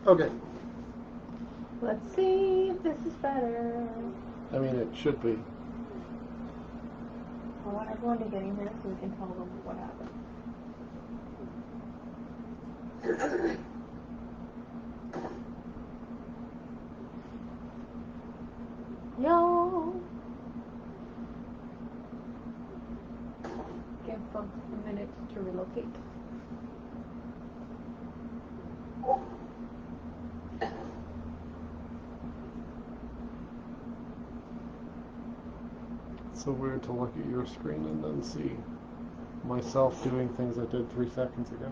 Okay. Let's see if this is better. I mean, it should be. I want everyone to get in here so we can tell them what happened. Yo! Give folks a minute to relocate. It's so weird to look at your screen and then see myself doing things I did 3 seconds ago.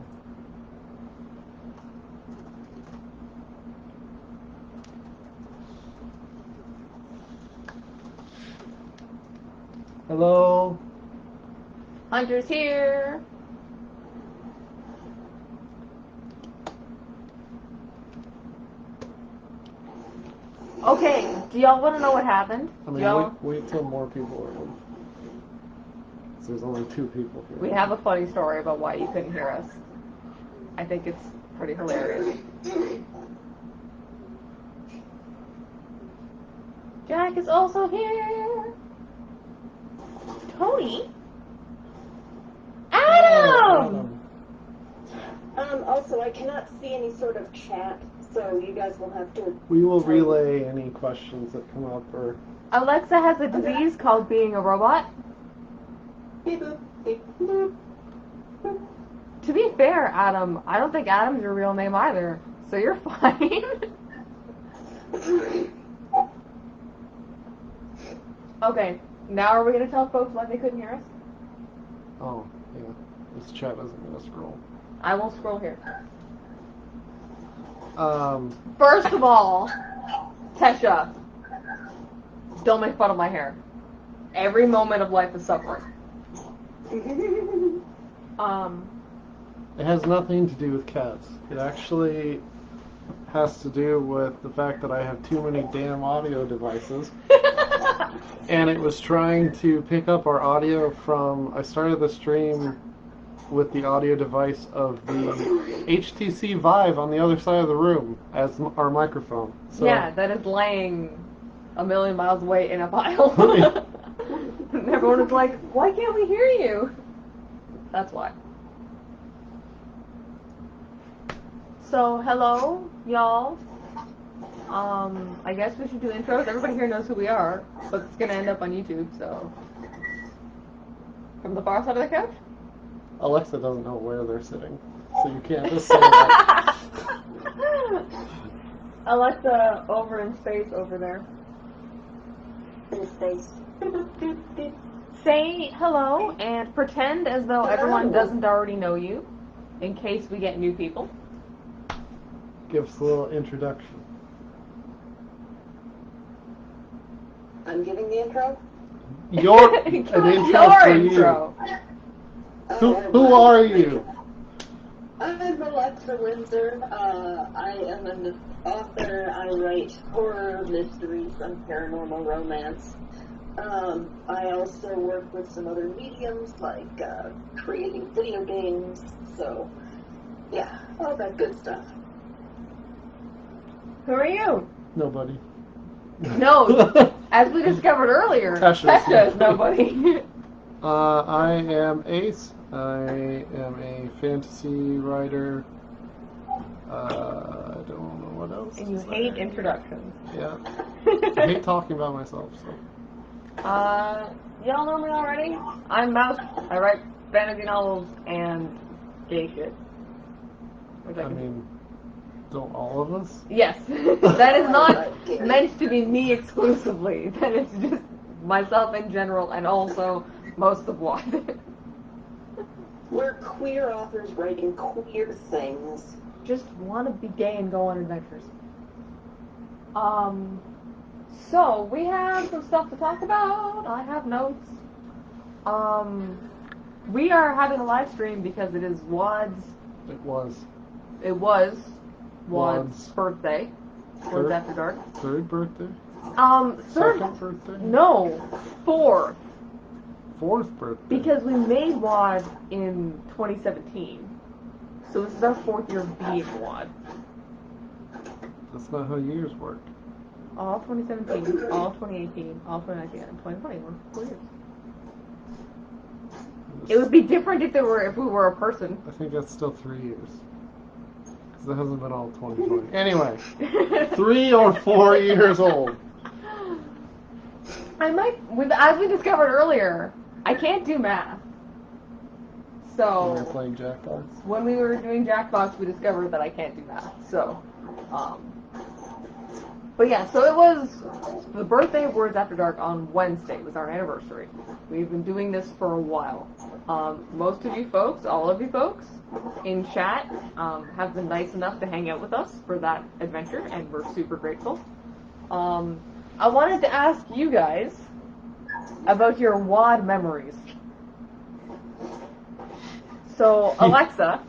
Hello? Hunter's here! Okay, do y'all want to know what happened? I mean, wait till more people are in. So there's only 2 people here. We have a funny story about why you couldn't hear us. I think it's pretty hilarious. Jack is also here! Tony? Adam! Also, I cannot see any sort of chat, so you guys will have to... We will relay any questions that come up, or... Alexa has a disease called being a robot. Beep boop, beep boop. To be fair, Adam, I don't think Adam's your real name either, so you're fine. Okay, now are we going to tell folks why they couldn't hear us? Oh, yeah. This chat isn't going to scroll. I will scroll here. First of all, Tesha, don't make fun of my hair. Every moment of life is suffering. It has nothing to do with cats. It actually has to do with the fact that I have too many damn audio devices. And it was trying to pick up our audio from... I started the stream with the audio device of the HTC Vive on the other side of the room as our microphone. So, yeah, that is laying a million miles away in a pile. And everyone is like, why can't we hear you? That's why. So, hello, y'all. I guess we should do intros. Everybody here knows who we are, but it's gonna end up on YouTube, so. From the far side of the couch? Alexa doesn't know where they're sitting, so you can't just say that. Alexa, over in space, over there. In space. Say hello and pretend as though everyone doesn't already know you, in case we get new people. Give us a little introduction. I'm giving the intro? An intro Your for intro. Who are you? I'm Alexa Windsor. I am an author. I write horror, mysteries, and paranormal romance. I also work with some other mediums, like creating video games. So, yeah, all that good stuff. Who are you? Nobody. No, as we discovered earlier, Tesha is nobody. I am Ace. I am a fantasy writer. I don't know what else. And you hate introductions. Yeah. I hate talking about myself, so. Y'all know me already? I'm Mouse. I write fantasy novels and gay shit. I mean, don't all of us? Yes. That is not meant to be me exclusively. That is just myself in general and also most of what. We're queer authors writing queer things. Just want to be gay and go on adventures. So, we have some stuff to talk about. I have notes. We are having a live stream because it is Wad's... It was Wad's birthday. Wad's After Dark. Third birthday? Second birthday? No, fourth. Fourth birthday? Because we made Wad in 2017. So this is our 4th year of being Wad. That's not how years work. All 2017, all 2018, all 2019, and 2020 were 4 years. It would be different if we were a person. I think that's still 3 years. Because it hasn't been all 2020. Anyway, 3 or 4 years old. As we discovered earlier, I can't do math. So When we were playing Jackbox. When we were doing Jackbox, we discovered that I can't do math. So, but yeah, so it was the birthday of Words After Dark on Wednesday. It was our anniversary. We've been doing this for a while. Most of you folks, all of you folks in chat, have been nice enough to hang out with us for that adventure, and we're super grateful. I wanted to ask you guys about your WAD memories. So, Alexa,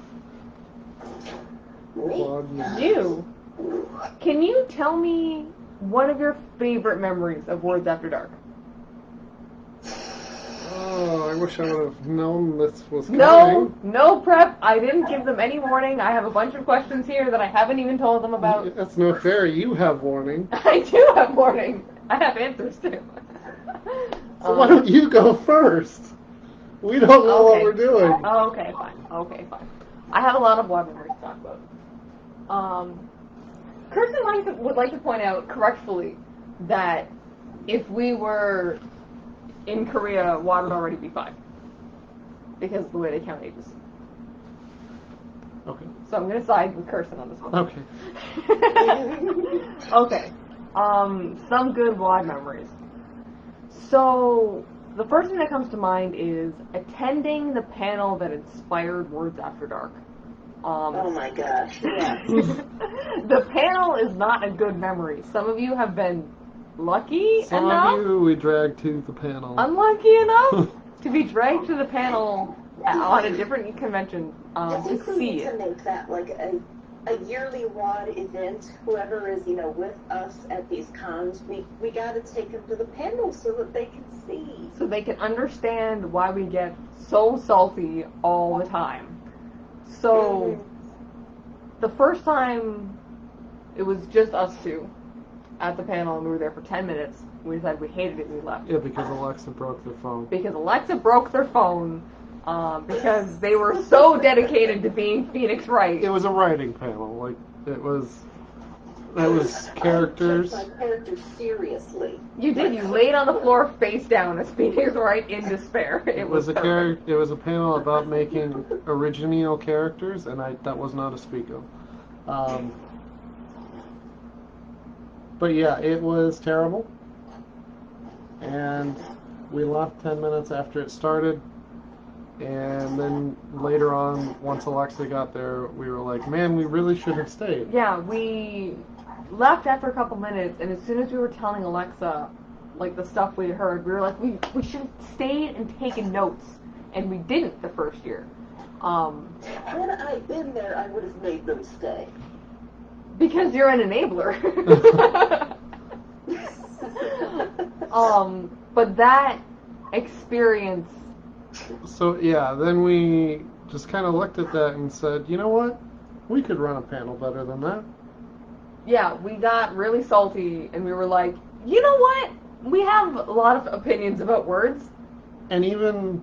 can you tell me one of your favorite memories of Words After Dark? Oh, I wish I would have known this was coming. No prep. I didn't give them any warning. I have a bunch of questions here that I haven't even told them about. That's no fair. You have warning. I do have warning. I have answers too. So why don't you go first? We don't know what we're doing. Okay, fine. I have a lot of WAD memories to talk about. Kirsten would like to point out correctfully that if we were in Korea, WAD would already be 5. Because of the way they count ages. Okay. So I'm going to side with Kirsten on this one. Okay. Okay. Some good WAD memories. So, the first thing that comes to mind is attending the panel that inspired Words After Dark. Oh my gosh, yeah. The panel is not a good memory. Some of you have been lucky Some enough. of you we dragged to the panel. Unlucky enough to be dragged to the panel on a different convention I think to we see need it. to make that like a yearly WAD event. Whoever is, with us at these cons, we got to take them to the panel so that they can see. So they can understand why we get so salty all the time. So, the first time, it was just us two at the panel, and we were there for 10 minutes. We decided we hated it, and we left. Yeah, because Alexa broke their phone. Because they were so dedicated to being Phoenix Wright. It was a writing panel. It was characters. I took my characters seriously. You did. You laid on the floor face down as Phoenix Wright in despair. It was a It was a panel about making original characters, and that was not a speako. But yeah, it was terrible. And we left 10 minutes after it started. And then later on, once Alexa got there, we were like, man, we really should have stayed. Yeah, we left after a couple minutes, and as soon as we were telling Alexa, the stuff we heard, we were like, we should have stayed and taken notes. And we didn't the first year. Had I been there, I would have made them stay. Because you're an enabler. But that experience... So, yeah, then we just kind of looked at that and said, you know what? We could run a panel better than that. Yeah, we got really salty, and we were like, you know what? We have a lot of opinions about words. And even,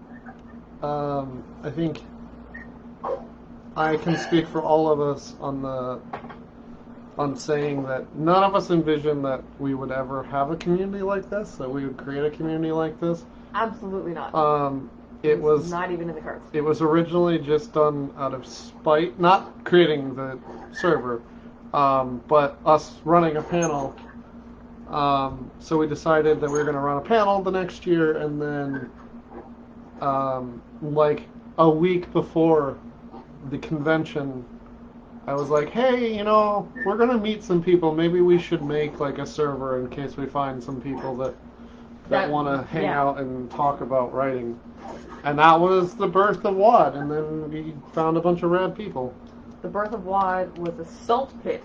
I think I can speak for all of us on saying that none of us envisioned that we would ever have a community like this, that we would create a community like this. Absolutely not. It was not even in the cards. It was originally just done out of spite, not creating the server, but us running a panel. So we decided that we were going to run a panel the next year, and then a week before the convention, I was like, hey, we're going to meet some people. Maybe we should make a server in case we find some people that want to hang out and talk about writing. And that was the birth of WAD, and then we found a bunch of rad people. The birth of WAD was a salt pit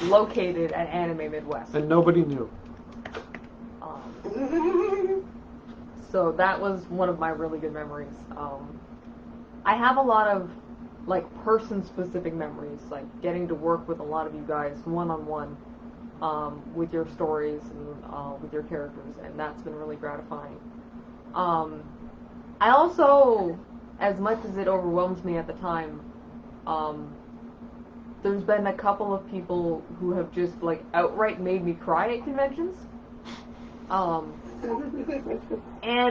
located at Anime Midwest. And nobody knew. So that was one of my really good memories. I have a lot of person-specific memories, getting to work with a lot of you guys one-on-one. with your stories and with your characters, and that's been really gratifying. I also, as much as it overwhelms me at the time, there's been a couple of people who have just like outright made me cry at conventions. And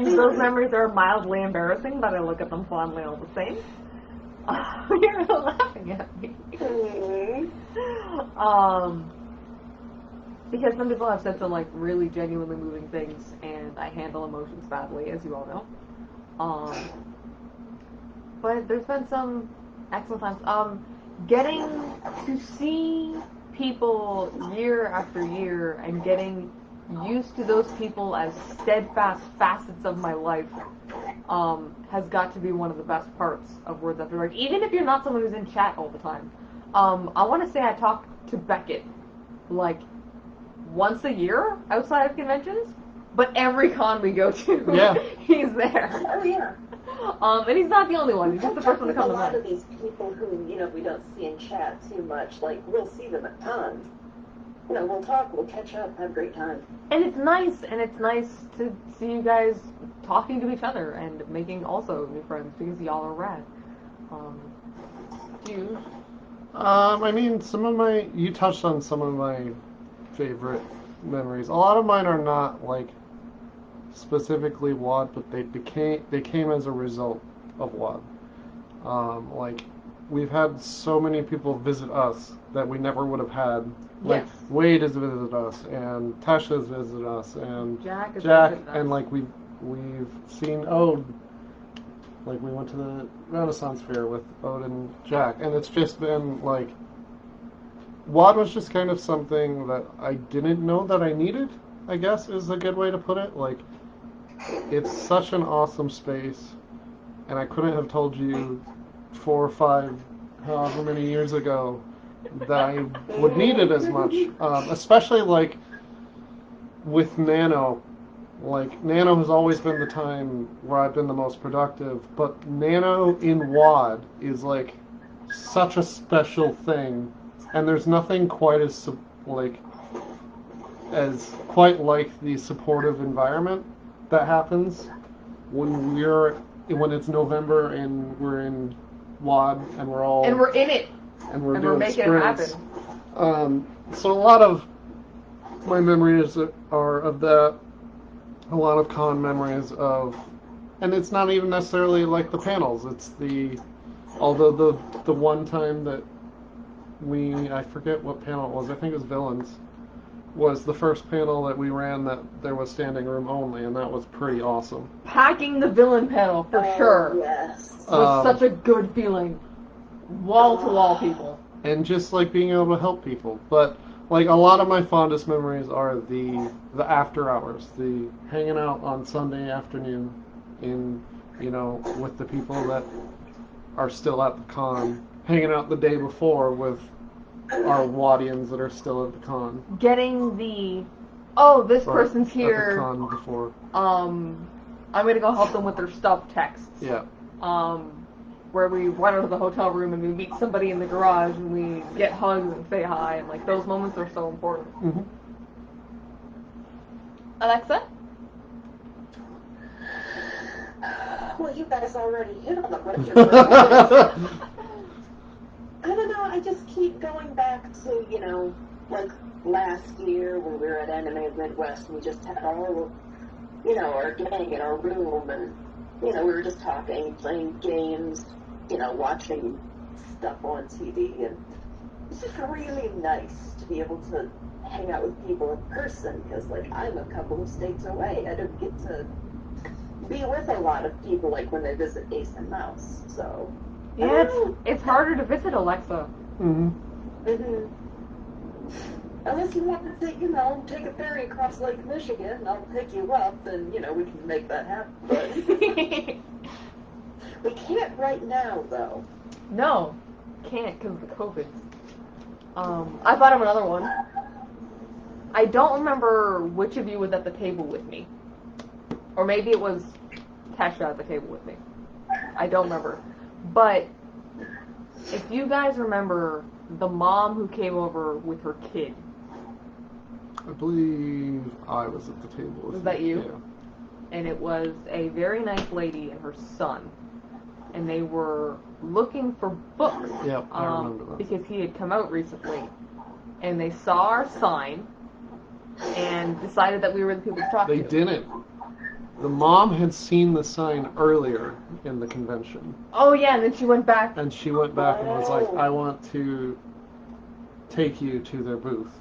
those memories are mildly embarrassing, but I look at them fondly all the same. You're laughing at me. Because some people have said some like really genuinely moving things, and I handle emotions badly, as you all know. But there's been some excellent times. Getting to see people year after year and getting used to those people as steadfast facets of my life has got to be one of the best parts of Words After Dark. Even if you're not someone who's in chat all the time. I want to say I talk to Beckett like once a year outside of conventions, but every con we go to, Yeah. he's there. Oh yeah. And he's not the only one. He's just the first one to come a to lot of mind. these people who, we don't see in chat too much, like, we'll see them at cons. We'll talk, we'll catch up, have a great time. And it's nice to see you guys talking to each other and making also new friends because y'all are rad. You? I mean, you touched on some of my favorite memories. A lot of mine are not like specifically WAD, but they came as a result of WAD. Like we've had so many people visit us that we never would have had. Like Yes. Wade has visited us, and Tasha has visited us, and Jack has Jack, visited us. and like we've seen Ode. Like we went to the Renaissance Fair with Ode and Jack, and it's just been like WAD was just kind of something that I didn't know that I needed, I guess is a good way to put it. Like it's such an awesome space, and I couldn't have told you 4 or 5, however many years ago, that I would need it as much. Especially like with Nano. Like Nano has always been the time where I've been the most productive, but Nano in WAD is like such a special thing, and there's nothing quite as quite like the supportive environment that happens when it's November and we're in WAD and we're in it. and we're And doing we're making sprints. it happen. So a lot of my memories are of that. A lot of con memories of, and it's not even necessarily like the panels. It's although the one time that I forget what panel it was. I think it was Villains. Was the first panel that we ran that there was standing room only, and that was pretty awesome. Packing the villain panel for sure Yes. was such a good feeling. Wall to wall people. And just like being able to help people. But like a lot of my fondest memories are the after hours, the hanging out on Sunday afternoon with the people that are still at the con, hanging out the day before with our Wadians that are still at the con. Getting this person's At here. the con before. I'm gonna go help them with their stuff texts. Yeah. Where we run out of the hotel room and we meet somebody in the garage and we get hugs and say hi, and like those moments are so important. Mm-hmm. Alexa? Well, you guys already hit on the budget. I don't know, I just keep going back to, like last year when we were at Anime Midwest and we just had all of, our gang in our room and, we were just talking, playing games, watching stuff on TV, and it's just really nice to be able to hang out with people in person because, like, I'm a couple of states away. I don't get to be with a lot of people, like, when they visit Ace and Mouse, so... Yeah, it's harder to visit Alexa. Mm-hmm. Mm-hmm. Unless you want to take a ferry across Lake Michigan, and I'll pick you up, and, we can make that happen. But we can't right now, though. No, can't because of the COVID. I thought of another one. I don't remember which of you was at the table with me. Or maybe it was Tasha at the table with me. I don't remember. But if you guys remember the mom who came over with her kid I believe I was at the table with Was that you? Yeah. And it was a very nice lady and her son. And they were looking for books. Yep, I remember that. Because he had come out recently. And they saw our sign and decided that we were the people to talk They to. didn't. The mom had seen the sign earlier in the convention. Oh, yeah, and then she went back. And she went back and was like, I want to take you to their booth.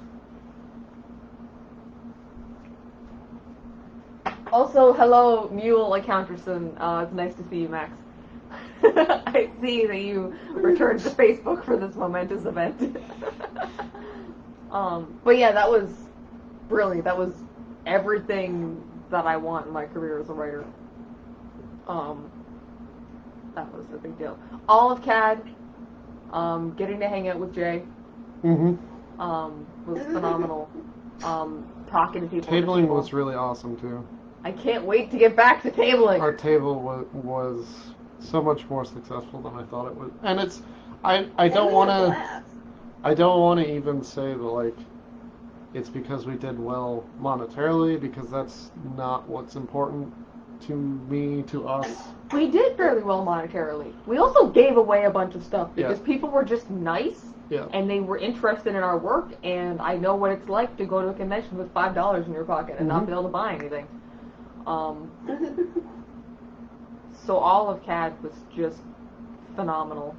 Also, hello, Mule Accounterson. It's nice to see you, Max. I see that you returned to Facebook for this momentous event. But yeah, that was brilliant. That was everything that I want in my career as a writer. That was a big deal. All of CAD, getting to hang out with Jay, Mm-hmm. was phenomenal. Talking to people. Tabling was really awesome too. I can't wait to get back to tabling. Our table was so much more successful than I thought it would, and it's I don't want to even say that like it's because we did well monetarily, because that's not what's important to me, to us. We did fairly well monetarily. We also gave away a bunch of stuff because Yeah. people were just nice. Yeah. And they were interested in our work, and I know what it's like to go to a convention with $5 in your pocket and not be able to buy anything. So all of CAD was just phenomenal.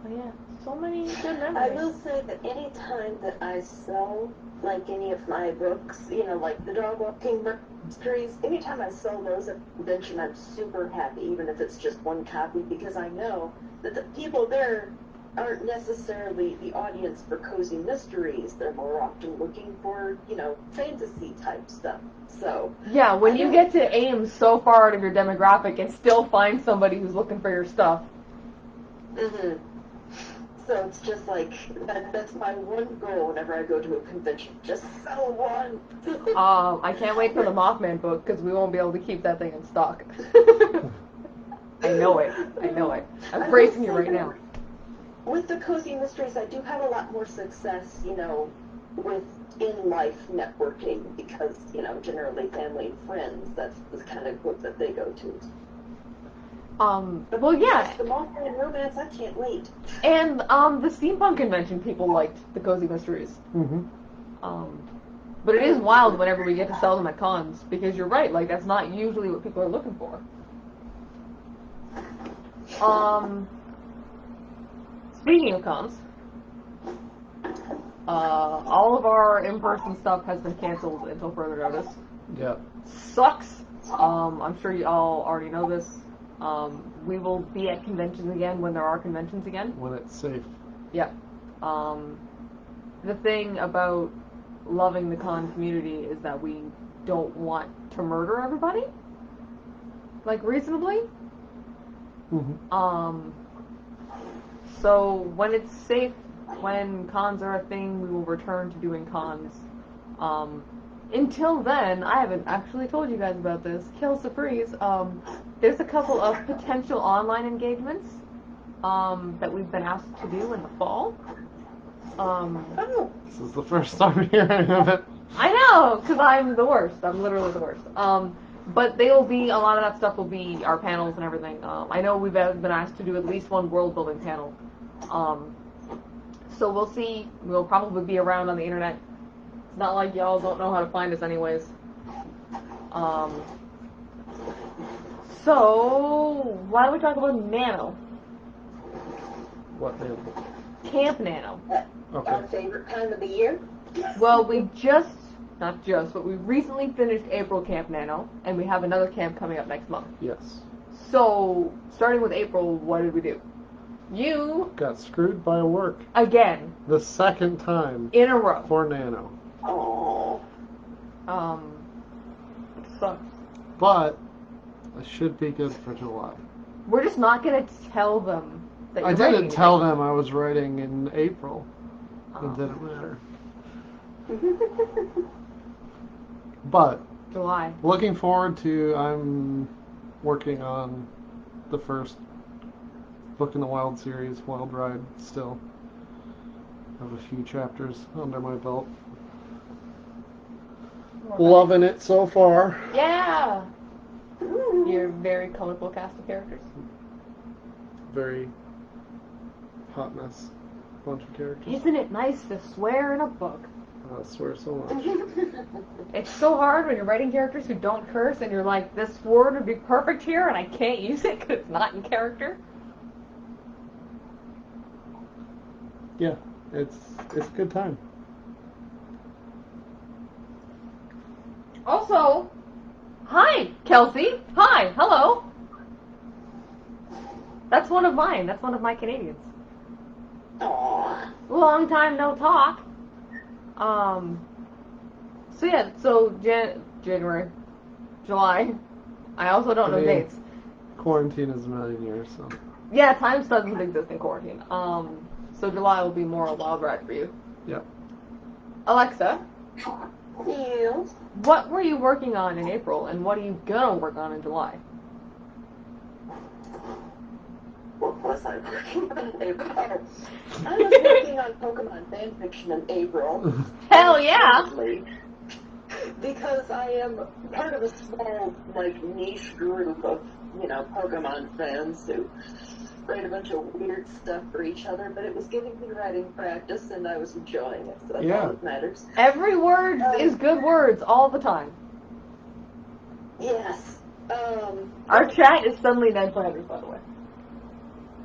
But yeah, so many good I memories. will say that any time that I sell, like any of my books, you know, like the Dog Walking Mysteries, anytime I sell those at a convention, I'm super happy, even if it's just one copy, because I know that the people there aren't necessarily the audience for cozy mysteries. They're more often looking for, you know, fantasy type stuff. So Yeah, when you get to aim so far out of your demographic and still find somebody who's looking for your stuff. Mm-hmm. So it's just like, that's my one goal whenever I go to a convention. Just sell one. I can't wait for the Mothman book, because we won't be able to keep that thing in stock. I know it. I'm bracing you right now. With the cozy mysteries, I do have a lot more success, you know, with in-life networking, because, you know, generally family and friends, that's the kind of book that they go to. Well, yeah. The Mothman romance, I can't wait. And, the steampunk convention, people liked the cozy mysteries. Mm-hmm. But it is wild whenever we get to sell them at cons, because you're right, like, that's not usually what people are looking for. Speaking of cons, all of our in-person stuff has been canceled until further notice. Yeah. Sucks. I'm sure you all already know this. We will be at conventions again when there are conventions again. When it's safe. Yeah. The thing about loving the con community is that we don't want to murder everybody. Like, reasonably. Mm-hmm. So when it's safe, when cons are a thing, we will return to doing cons. Until then, I haven't actually told you guys about this. Kill Surprise. There's a couple of potential online engagements that we've been asked to do in the fall. This is the first time hearing of it. I know, because I'm the worst. I'm literally the worst. But they will be, a lot of that stuff will be our panels and everything. I know we've been asked to do at least one world building panel. So we'll see. We'll probably be around on the internet. It's not like y'all don't know how to find us anyways. So, why don't we talk about Nano? What name? Camp Nano. Okay. Our favorite time of the year? Well, but we recently finished April Camp Nano, and we have another camp coming up next month. Yes. So, starting with April, what did we do? You Got screwed by work. again. The second time. In a row. For Nano. Oh. Sucks. But I should be good for July. We're just not gonna tell them that you're I writing didn't tell anything. them I was writing in April. It didn't matter. But July. looking forward to, I'm working on the first Book in the Wild series, Wild Ride, still. have a few chapters under my belt. Loving it so far. Yeah! Your very colorful cast of characters. Very hot mess bunch of characters. Isn't it nice to swear in a book? I swear so much. It's so hard when you're writing characters who don't curse and you're like, this word would be perfect here and I can't use it because it's not in character. Yeah, it's a good time. Also, hi, Kelsey. Hi, hello. That's one of mine. That's one of my Canadians. Aww. Long time no talk. So yeah, so January, July. I also don't know dates. Quarantine is a million years, so. Yeah, time doesn't exist in quarantine. So July will be more a wild ride for you. Yep. Alexa, Yes. what were you working on in April, and what are you gonna work on in July? What was I working on in April? Oh, I was working on Pokemon fanfiction in April. Hell yeah! Because I am part of a small, niche group of, Pokemon fans who write a bunch of weird stuff for each other, but it was giving me writing practice, and I was enjoying it, so that's all that matters. Every word is good words all the time. Yes. Our chat is suddenly Ned Flanders, by the way.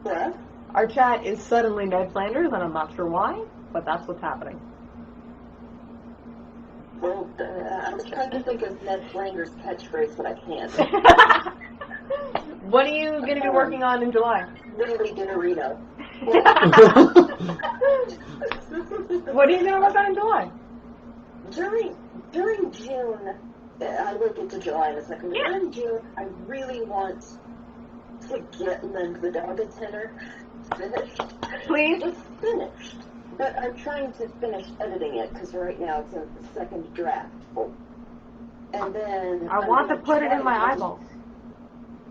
What? Our chat is suddenly Ned Flanders, and I'm not sure why, but that's what's happening. Well, I was trying to think of Ned Flanders' catchphrase, but I can't. What are you going to be working on in July? Literally Dinnerino. What are you going to work on in July? During June, I will get to July in a second, but during June, I really want to get Lend the Dog a Tenor finished. Please? It's finished, but I'm trying to finish editing it, because right now it's in the second draft. And then... I want to put it in my eyeballs.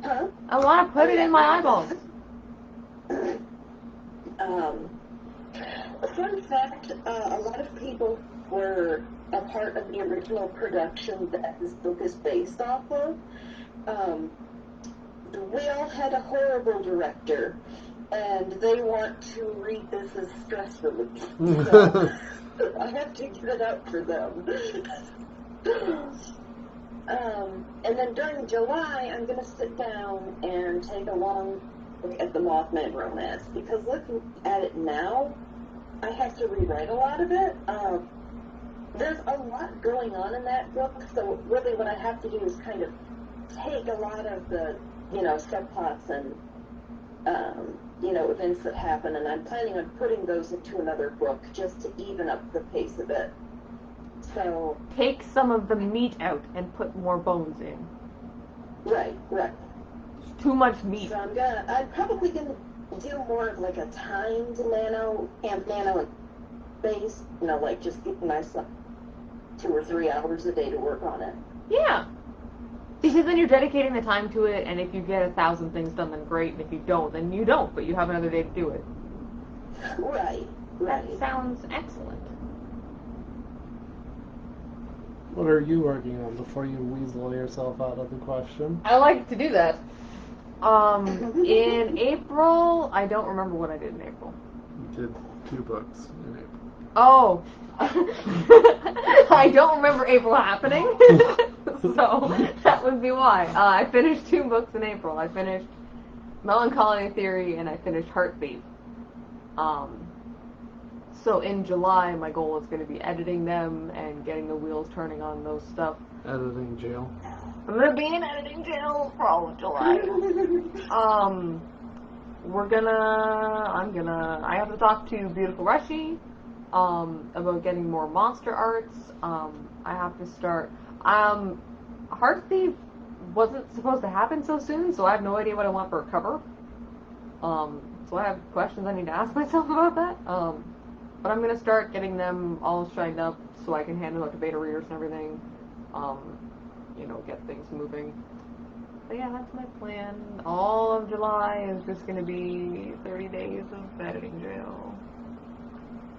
Huh? I want to put it in my eyeballs. Fun fact, a lot of people were a part of the original production that this book is based off of. We all had a horrible director, and they want to read this as stress relief. So I have to give it up for them. And then during July, I'm going to sit down and take a long look at the Mothman romance, because looking at it now, I have to rewrite a lot of it. There's a lot going on in that book, so really what I have to do is kind of take a lot of the, subplots and, events that happen, and I'm planning on putting those into another book just to even up the pace a bit. So take some of the meat out and put more bones in. Right. It's too much meat. So I'm probably gonna do more of like a timed nano and base, just get nice 2 or 3 hours a day to work on it. Yeah. Because then you're dedicating the time to it, and if you get 1,000 things done, then great, and if you don't, then you don't, but you have another day to do it. Right. That sounds excellent. What are you working on before you weasel yourself out of the question? I like to do that. In April, I don't remember what I did in April. You did 2 books in April. Oh. I don't remember April happening, so that would be why. I finished 2 books in April. I finished Melancholy Theory and I finished Heart Thief. So in July, my goal is going to be editing them and getting the wheels turning on those stuff. Editing jail. I'm going to be in editing jail for all of July. I have to talk to Beautiful Rushy about getting more monster arts. I have to start. Heart Thief wasn't supposed to happen so soon, so I have no idea what I want for a cover. So I have questions I need to ask myself about that. But I'm going to start getting them all shined up so I can hand them out to beta readers and everything. Get things moving. But yeah, that's my plan. All of July is just going to be 30 days of editing jail.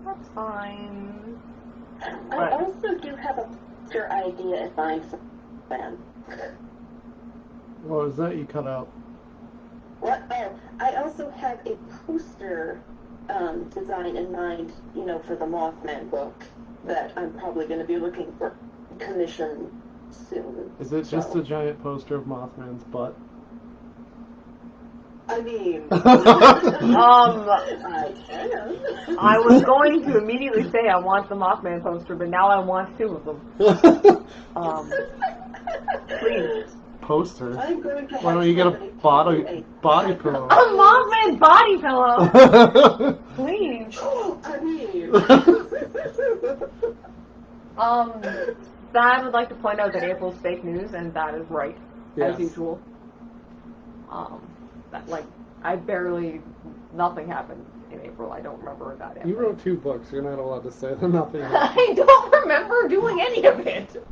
That's fine. I also do have a poster idea in mind for them. What was that you cut out? What? Oh, I also have a poster design in mind, for the Mothman book that I'm probably going to be looking for commission soon. Is it just a giant poster of Mothman's butt? I mean, I can. I was going to immediately say I want the Mothman poster, but now I want 2 of them. Please. Poster? I'm going to Why don't you get a body pillow? A Mothman body pillow! Please. I mean. I would like to point out that April's fake news, and that is right, Yes. as usual. Nothing happened in April. I don't remember that. You wrote 2 books. You're not allowed to say that nothing happened. I don't remember doing any of it.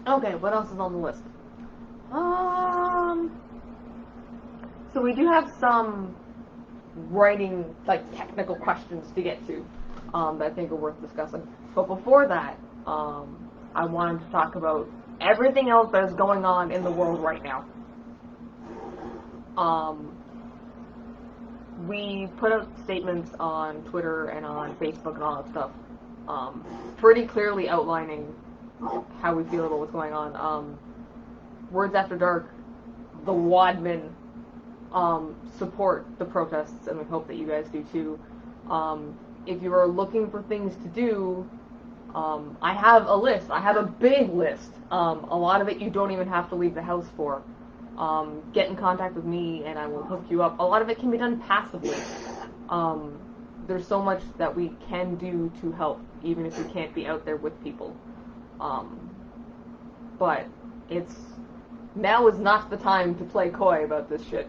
Okay, what else is on the list? So we do have some writing, technical questions to get to that I think are worth discussing. But before that, I wanted to talk about everything else that is going on in the world right now. We put out statements on Twitter and on Facebook and all that stuff, pretty clearly outlining how we feel about what's going on. Words After Dark, the Wadmen, support the protests, and we hope that you guys do too. If you are looking for things to do, I have a list. I have a big list. A lot of it you don't even have to leave the house for. Get in contact with me and I will hook you up. A lot of it can be done passively. There's so much that we can do to help, even if we can't be out there with people. But now is not the time to play coy about this shit.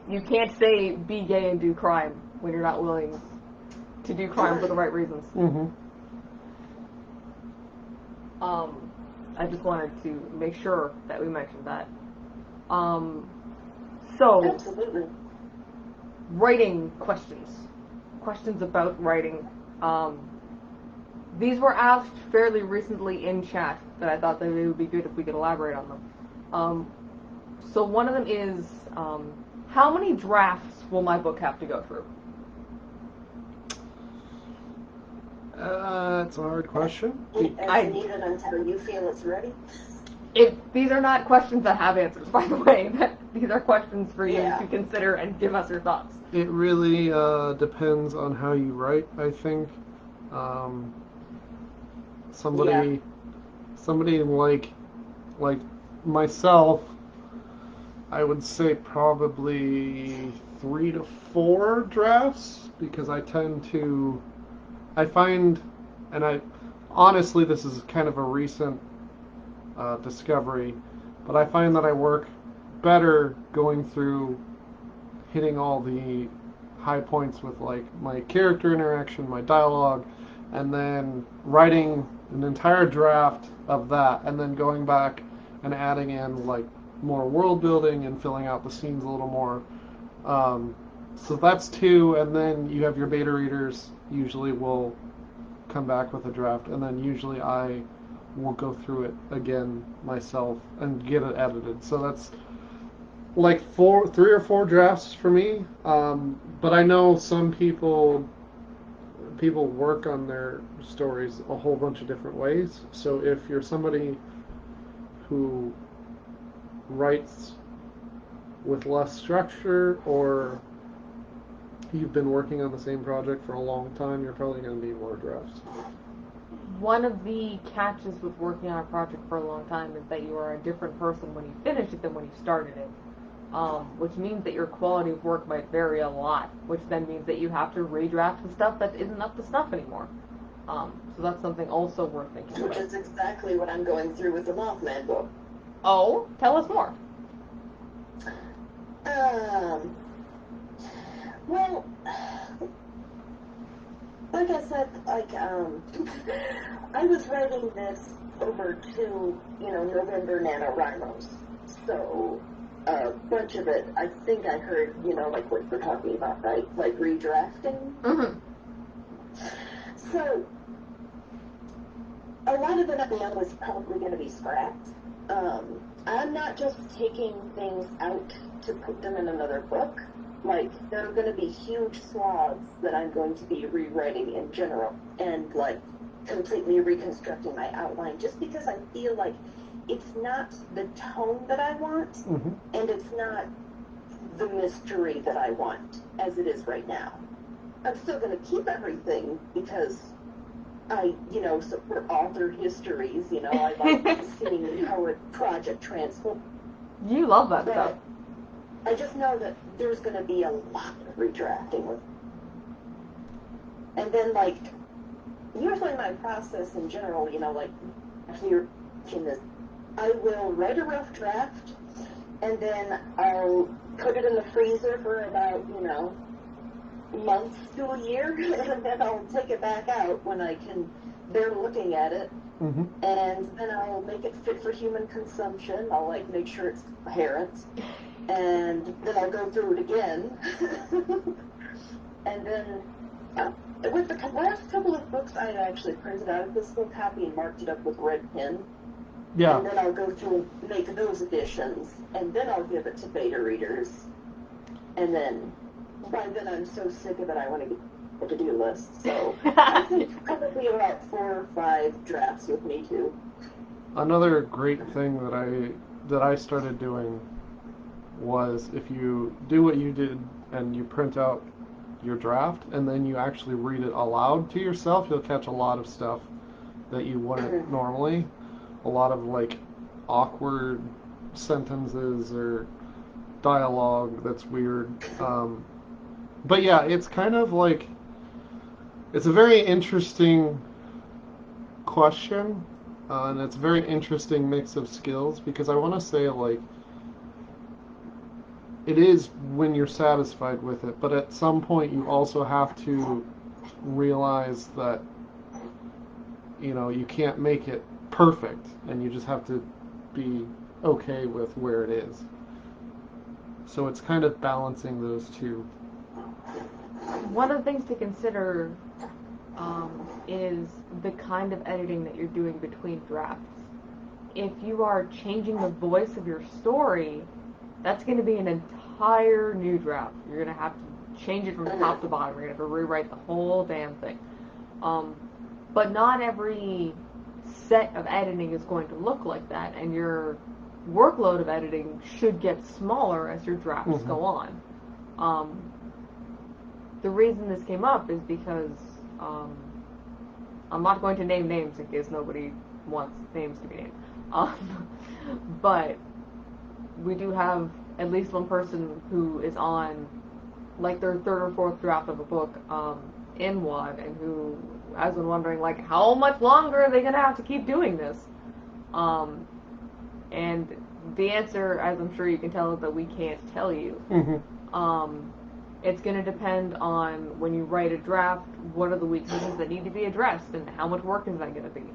You can't say be gay and do crime when you're not willing to do crime for the right reasons. Mm-hmm. I just wanted to make sure that we mentioned that. So, Absolutely. writing questions about writing. These were asked fairly recently in chat that I thought that it would be good if we could elaborate on them. So one of them is, how many drafts will my book have to go through? That's a hard question. As needed until you feel it's ready. These are not questions that have answers, by the way. These are questions for you to consider and give us your thoughts. It really depends on how you write, I think. Somebody like myself, I would say probably 3 to 4 drafts, because I find, and honestly, this is kind of a recent discovery, but I find that I work better going through hitting all the high points with my character interaction, my dialogue, and then writing an entire draft of that, and then going back and adding in more world building and filling out the scenes a little more. So that's 2, and then you have your beta readers usually will come back with a draft, and then usually I will go through it again myself and get it edited. So that's 3 or 4 drafts for me. But I know some people work on their stories a whole bunch of different ways. So if you're somebody who writes with less structure, or you've been working on the same project for a long time, you're probably going to need more drafts. One of the catches with working on a project for a long time is that you are a different person when you finish it than when you started it. Which means that your quality of work might vary a lot, which then means that you have to redraft the stuff that isn't up to snuff anymore. So that's something also worth thinking about. Which is exactly what I'm going through with the Mothman book. Oh, tell us more. Well, like I said, I was writing this over 2, November NaNoWriMos. So a bunch of it, I think I heard, like what we're talking about, right? Like redrafting. Mm-hmm. So, a lot of it I know is probably going to be scrapped. I'm not just taking things out to put them in another book. Like, there are going to be huge swaths that I'm going to be rewriting in general, and, like, completely reconstructing my outline, just because I feel like it's not the tone that I want, and it's not the mystery that I want, as it is right now. I'm still going to keep everything, because I, support author histories, I like seeing how a project transforms. You love that stuff. I just know that there's going to be a lot of redrafting with. And then, like, usually my process in general, like, here in this, I will write a rough draft, and then I'll put it in the freezer for about, months to a year, and then I'll take it back out when I can bear looking at it, and then I'll make it fit for human consumption. I'll, like, make sure it's coherent, and then I'll go through it again, and then with the last couple of books, I actually printed out a physical copy and marked it up with red pen. Yeah. And then I'll go through and make those additions, and then I'll give it to beta readers. And then, by then I'm so sick of it, I want to get a to-do list. So, I think probably about 4 or 5 drafts with me, too. Another great thing that I started doing was, if you do what you did and you print out your draft and then you actually read it aloud to yourself, you'll catch a lot of stuff that you wouldn't normally. A lot of, like, awkward sentences or dialogue that's weird. But yeah, it's kind of like, it's a very interesting question, and it's a very interesting mix of skills, because I want to say, like, it is when you're satisfied with it, but at some point you also have to realize that, you can't make it perfect, and you just have to be okay with where it is. So it's kind of balancing those two. One of the things to consider is the kind of editing that you're doing between drafts. If you are changing the voice of your story, that's going to be an entire new draft. You're going to have to change it from top to bottom. You're going to have to rewrite the whole damn thing. But not every set of editing is going to look like that, and your workload of editing should get smaller as your drafts go on. The reason this came up is because I'm not going to name names in case nobody wants names to be named. But we do have at least one person who is on, like, their 3rd or 4th draft of a book in WAD, and who has been wondering, like, how much longer are they going to have to keep doing this? And the answer, as I'm sure you can tell, is that we can't tell you. It's going to depend on, when you write a draft, what are the weaknesses that need to be addressed, and how much work is that going to be.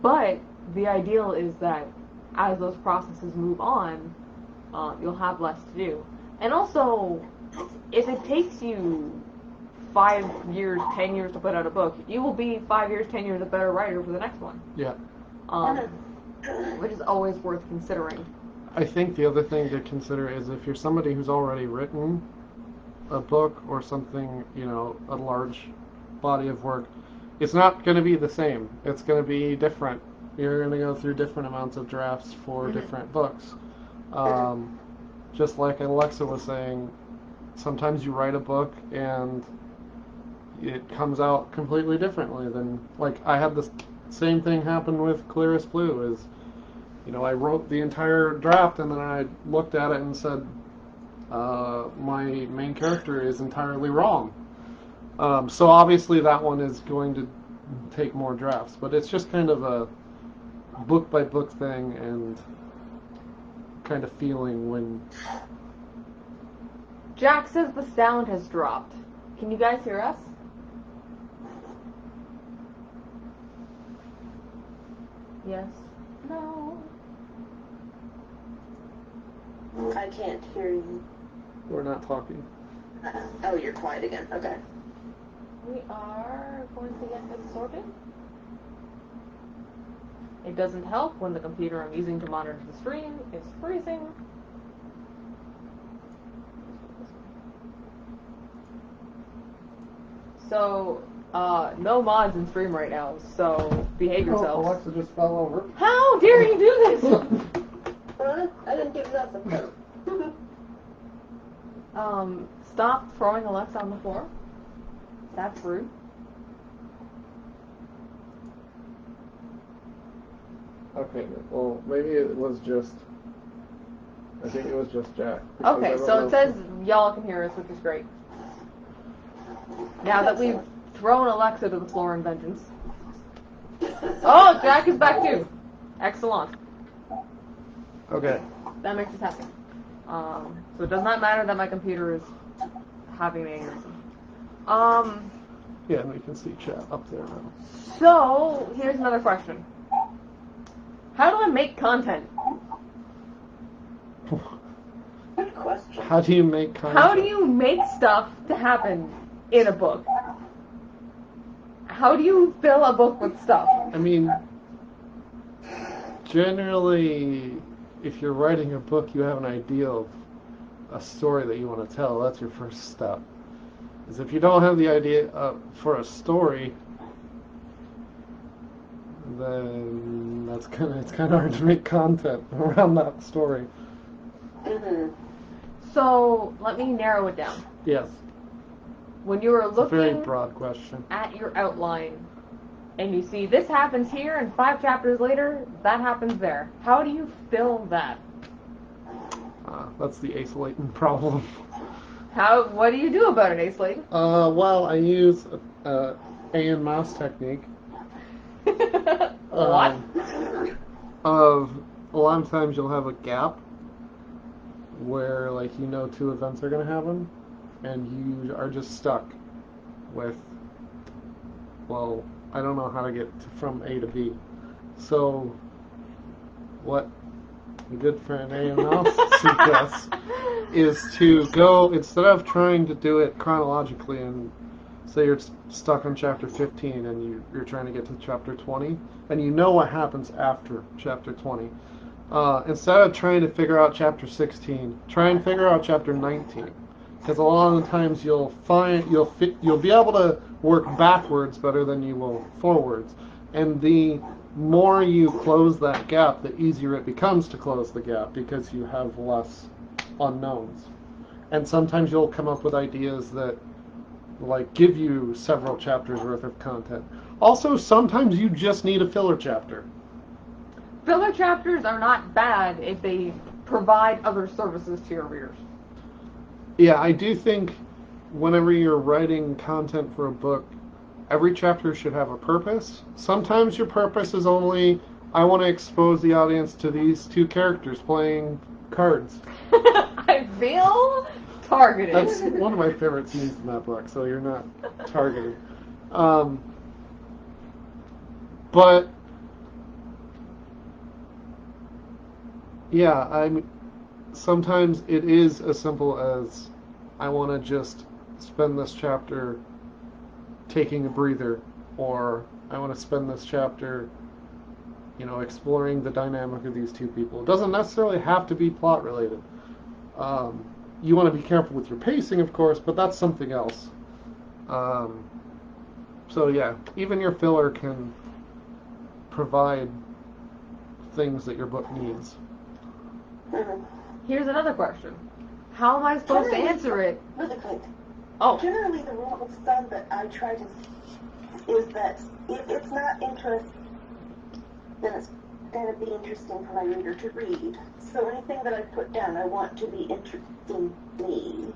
But the ideal is that as those processes move on, you'll have less to do. And also, if it takes you 5 years, 10 years to put out a book, you will be 5 years, 10 years a better writer for the next one. Yeah. Which is always worth considering. I think the other thing to consider is, if you're somebody who's already written a book or something, a large body of work, it's not going to be the same. It's going to be different. You're going to go through different amounts of drafts for different books. Just like Alexa was saying, sometimes you write a book and it comes out completely differently than, like, I had this same thing happen with Claris Blue. Is, I wrote the entire draft and then I looked at it and said, my main character is entirely wrong. So obviously that one is going to take more drafts, but it's just kind of a book by book thing, and kind of feeling when... Jack says the sound has dropped. Can you guys hear us? Yes? No? I can't hear you. We're not talking. Oh, you're quiet again. Okay. We are going to get this sorted. It doesn't help when the computer I'm using to monitor the stream is freezing. So, no mods in stream right now, so behave yourselves. Alexa just fell over. How dare you do this? I didn't give nothing. Stop throwing Alexa on the floor. That's rude. Okay, well, maybe it was just... I think it was just Jack. because I Okay, don't so know it says y'all can hear us, which is great. Now that we've thrown Alexa to the floor in vengeance. Oh, Jack is back too. Excellent. Okay. That makes us happy. So it does not matter that my computer is having an aneurysm. Yeah, and we can see chat up there now. So here's another question. How do I make content? Good question. How do you make content? How do you make stuff to happen in a book? How do you fill a book with stuff? I mean, generally, if you're writing a book, you have an idea of a story that you want to tell. That's your first step. Because if you don't have the idea for a story, then it's kind of hard to make content around that story. Mm-hmm. So let me narrow it down. Yes, When you are it's a very looking broad question. at your outline and you see this happens here and 5 chapters later that happens there, how do you fill that? That's the Ace Layton problem. What do you do about it, Ace Layton? Well, I use a and mouse technique. What? Of a lot of times you'll have a gap where, like, you know 2 events are going to happen, and you are just stuck with, well, I don't know how to get from A to B. So what a good friend A and Mouse suggests is to go, instead of trying to do it chronologically, and say you're stuck on chapter 15 and you're trying to get to chapter 20, and you know what happens after chapter 20. Instead of trying to figure out chapter 16, try and figure out chapter 19. Because a lot of the times you'll be able to work backwards better than you will forwards. And the more you close that gap, the easier it becomes to close the gap because you have less unknowns. And sometimes you'll come up with ideas that like give you several chapters worth of content. Also, sometimes you just need a filler chapter. Filler chapters are not bad if they provide other services to your readers. Yeah, I do think whenever you're writing content for a book, every chapter should have a purpose. Sometimes your purpose is only, I want to expose the audience to these 2 characters playing cards. I feel targeted. That's one of my favorite scenes in that book, so you're not targeted. But yeah, sometimes it is as simple as I want to just spend this chapter taking a breather, or I want to spend this chapter, exploring the dynamic of these 2 people. It doesn't necessarily have to be plot related. You want to be careful with your pacing, of course, but that's something else. So yeah, even your filler can provide things that your book needs. Here's another question. How am I supposed to answer it? Really quick. Oh. Generally, the rule of thumb that I try to is that if it's not interesting, then it's going to be interesting for my reader to read. So anything that I put down, I want to be interesting to me.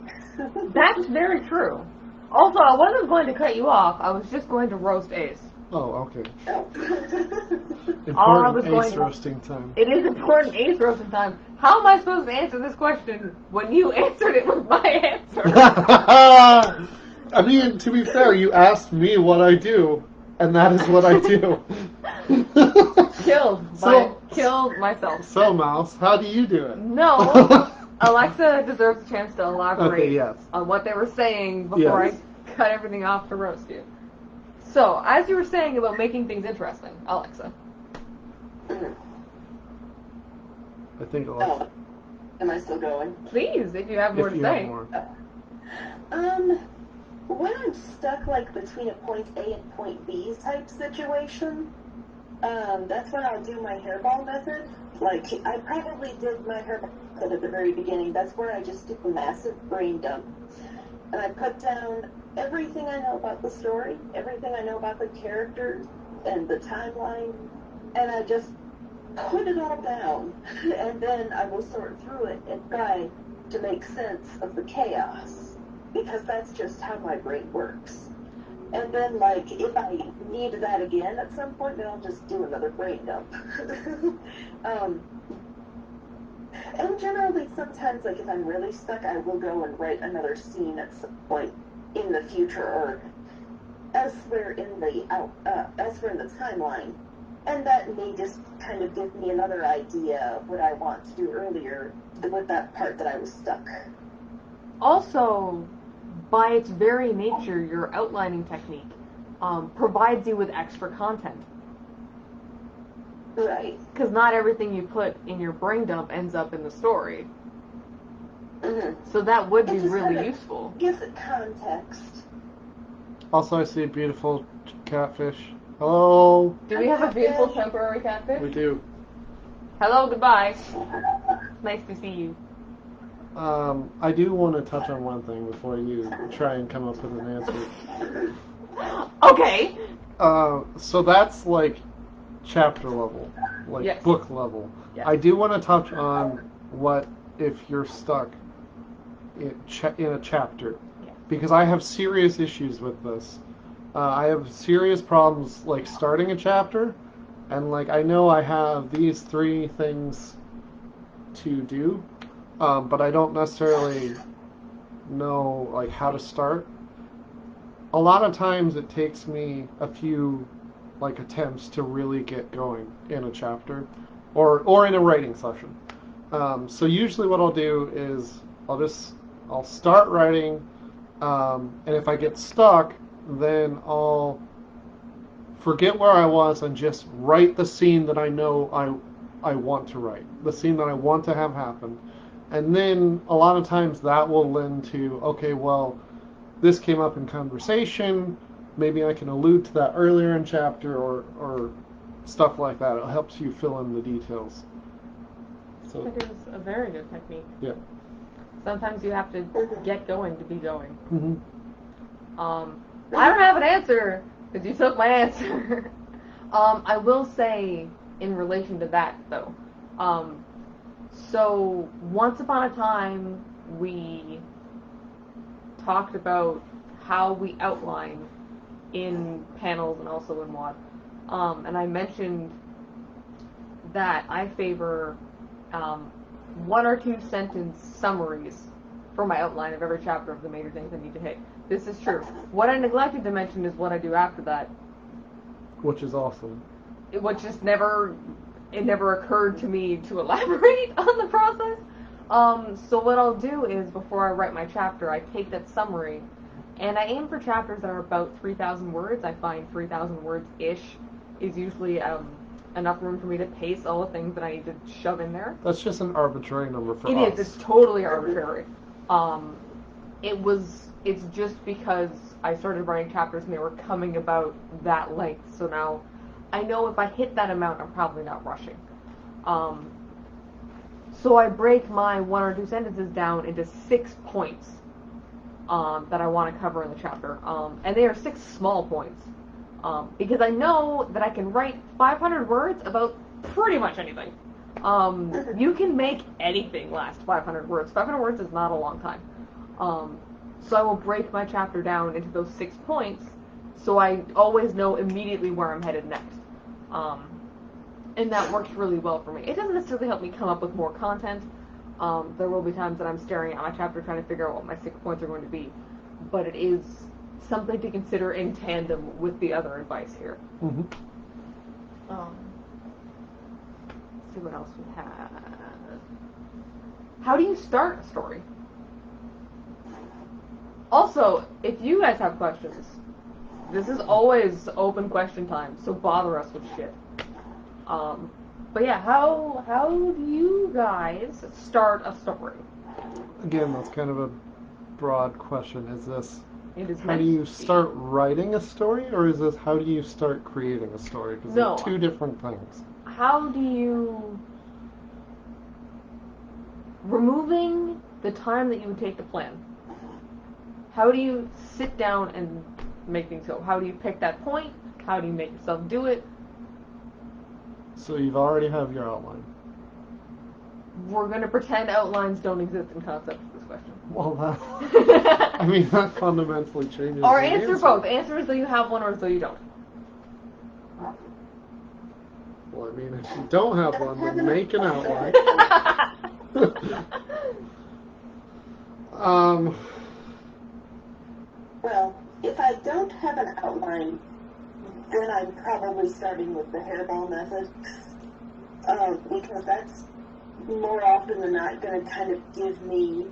That's very true. Also, I wasn't going to cut you off. I was just going to roast Ace. Oh, okay. Oh. Important Ace roasting time. It is important Ace roasting time. How am I supposed to answer this question when you answered it with my answer? I mean, to be fair, you asked me what I do, and that is what I do. Killed myself. So, Mouse, how do you do it? No. Alexa deserves a chance to elaborate Okay, yes. on what they were saying before Yes. I cut everything off to roast you. So, as you were saying about making things interesting, Alexa. I think Alexa. Oh, am I still going? Please, if you have more If to you say. have more. When I'm stuck like between a point A and point B type situation, that's when I'll do my hairball method. Like, I probably did my hairball method at the very beginning. That's where I just do a massive brain dump. And I put down everything I know about the story, everything I know about the characters and the timeline, and I just put it all down. And then I will sort through it and try to make sense of the chaos, because that's just how my brain works. And then, like, if I need that again at some point, then I'll just do another brain dump. And generally, sometimes, like, if I'm really stuck, I will go and write another scene at some point in the future or elsewhere in the timeline. And that may just kind of give me another idea of what I want to do earlier with that part that I was stuck. Also, by its very nature, your outlining technique provides you with extra content. Right. Because not everything you put in your brain dump ends up in the story. Mm-hmm. So that would be It just really kinda useful. gives it context. Also, I see a beautiful catfish. Hello. Do we have a beautiful temporary catfish? We do. Hello, goodbye. Nice to see you. I do want to touch on one thing before you try and come up with an answer. Okay. So that's like chapter level, like Yes. book level. Yes. I do want to touch on what if you're stuck in a chapter, Yes. because I have serious issues with this. I have serious problems like starting a chapter, and like I know I have these 3 things to do, but I don't necessarily know like how to start. A lot of times it takes me a few like attempts to really get going in a chapter or in a writing session. So usually what I'll do is I'll start writing, and if I get stuck, then I'll forget where I was and just write the scene that I know I want to write, the scene that I want to have happen. And then a lot of times that will lend to, okay, well, this came up in conversation, maybe I can allude to that earlier in chapter or stuff like that. It helps you fill in the details. So That is a very good technique. yeah. Sometimes you have to get going to be going. Mm-hmm. I don't have an answer because you took my answer. I will say in relation to that though. So once upon a time we talked about how we outline in panels and also in WAD. And I mentioned that I favor 1 or 2 sentence summaries for my outline of every chapter of the major things I need to hit. This is true. What I neglected to mention is what I do after that. Which is awesome. Which just never occurred to me to elaborate on the process. So what I'll do is before I write my chapter, I take that summary and I aim for chapters that are about 3,000 words. I find 3,000 words-ish is usually enough room for me to pace all the things that I need to shove in there. That's just an arbitrary number for us. It is. It's totally arbitrary. It's just because I started writing chapters and they were coming about that length. So now I know if I hit that amount, I'm probably not rushing. So I break my 1 or 2 sentences down into 6 points that I want to cover in the chapter. And they are 6 small points. Because I know that I can write 500 words about pretty much anything. You can make anything last 500 words. 500 words is not a long time. So I will break my chapter down into those 6 points so I always know immediately where I'm headed next. And that works really well for me. It doesn't necessarily help me come up with more content. There will be times that I'm staring at my chapter trying to figure out what my 6 points are going to be. But it is something to consider in tandem with the other advice here. Mm-hmm. Let's see what else we have. how do you start a story? Also, if you guys have questions, this is always open question time, so bother us with shit. But yeah, how do you guys start a story? Again, that's kind of a broad question. Is this It is how meant do you to be. start writing a story, or is this how do you start creating a story? Because No. they're two different things. How do you... Removing the time that you would take to plan, how do you sit down and make things go? How do you pick that point? How do you make yourself do it? So you've already have your outline. We're going to pretend outlines don't exist in concept for this question. Well, that I mean that fundamentally changes. Or the answer both. Answer as though you have one or as though you don't. Well, I mean, if you don't have one, then make an outline. Well, if I don't have an outline, then I'm probably starting with the hairball method. Because that's more often than not going to kind of give me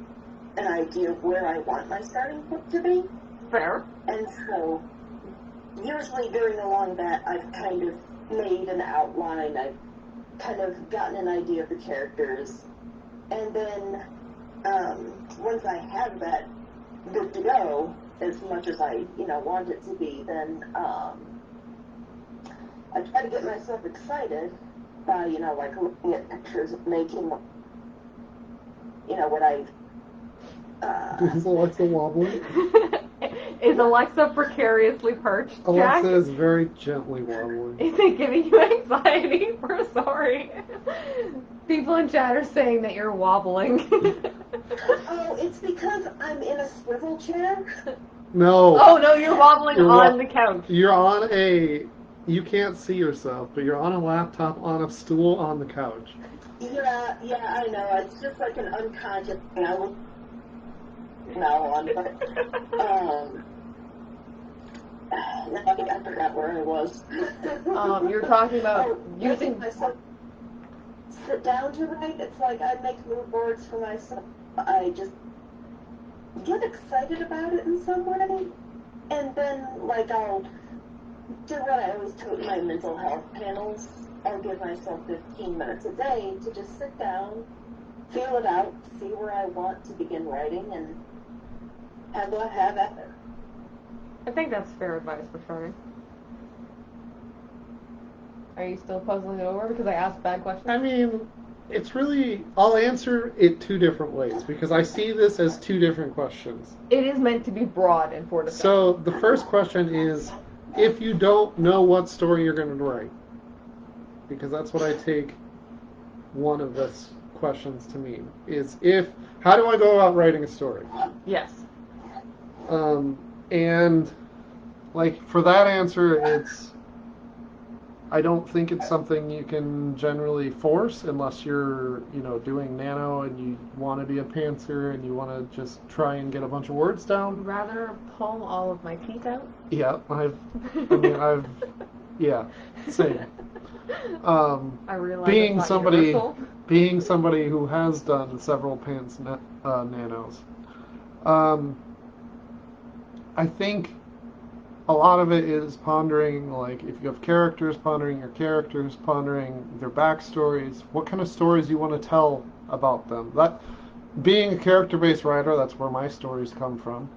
an idea of where I want my starting point to be. Fair. And so, usually during along that, I've kind of made an outline, I've kind of gotten an idea of the characters, and then once I have that good to go, as much as I, want it to be, then I try to get myself excited by, like looking at pictures of making, what I've... Is Alexa wobbling? Is Alexa precariously perched, Jack? Alexa is very gently wobbling. Is it giving you anxiety? We're sorry. People in chat are saying that you're wobbling. Oh, it's because I'm in a swivel chair. No. Oh no, you're wobbling on the couch. You're on you can't see yourself, but you're on a laptop on a stool on the couch. Yeah, I know. It's just like an unconscious thing. I will now on, but I forgot where I was. You're talking about using myself sit down to write. It's like I make mood boards for myself. I just get excited about it in some way, and then like I'll do what I always do in my mental health panels. I'll give myself 15 minutes a day to just sit down, feel it out, see where I want to begin writing, and have at it. I think that's fair advice for starting. Are you still puzzling it over because I asked bad questions? I mean, it's really, I'll answer it two different ways because I see this as two different questions. It is meant to be broad and for discussion. So the first question is, if you don't know what story you're going to write, because that's what I take one of this questions to mean, is how do I go about writing a story? Yes. And like for that answer, I don't think it's something you can generally force unless you're, doing nano and you want to be a pantser and you want to just try and get a bunch of words down. Rather pull all of my teeth out? Yeah, yeah, same. I realize being it's not somebody, universal. being somebody who has done several pants nanos, I think a lot of it is pondering, like, if you have characters, pondering your characters, pondering their backstories, what kind of stories you want to tell about them. That, being a character-based writer, that's where my stories come from.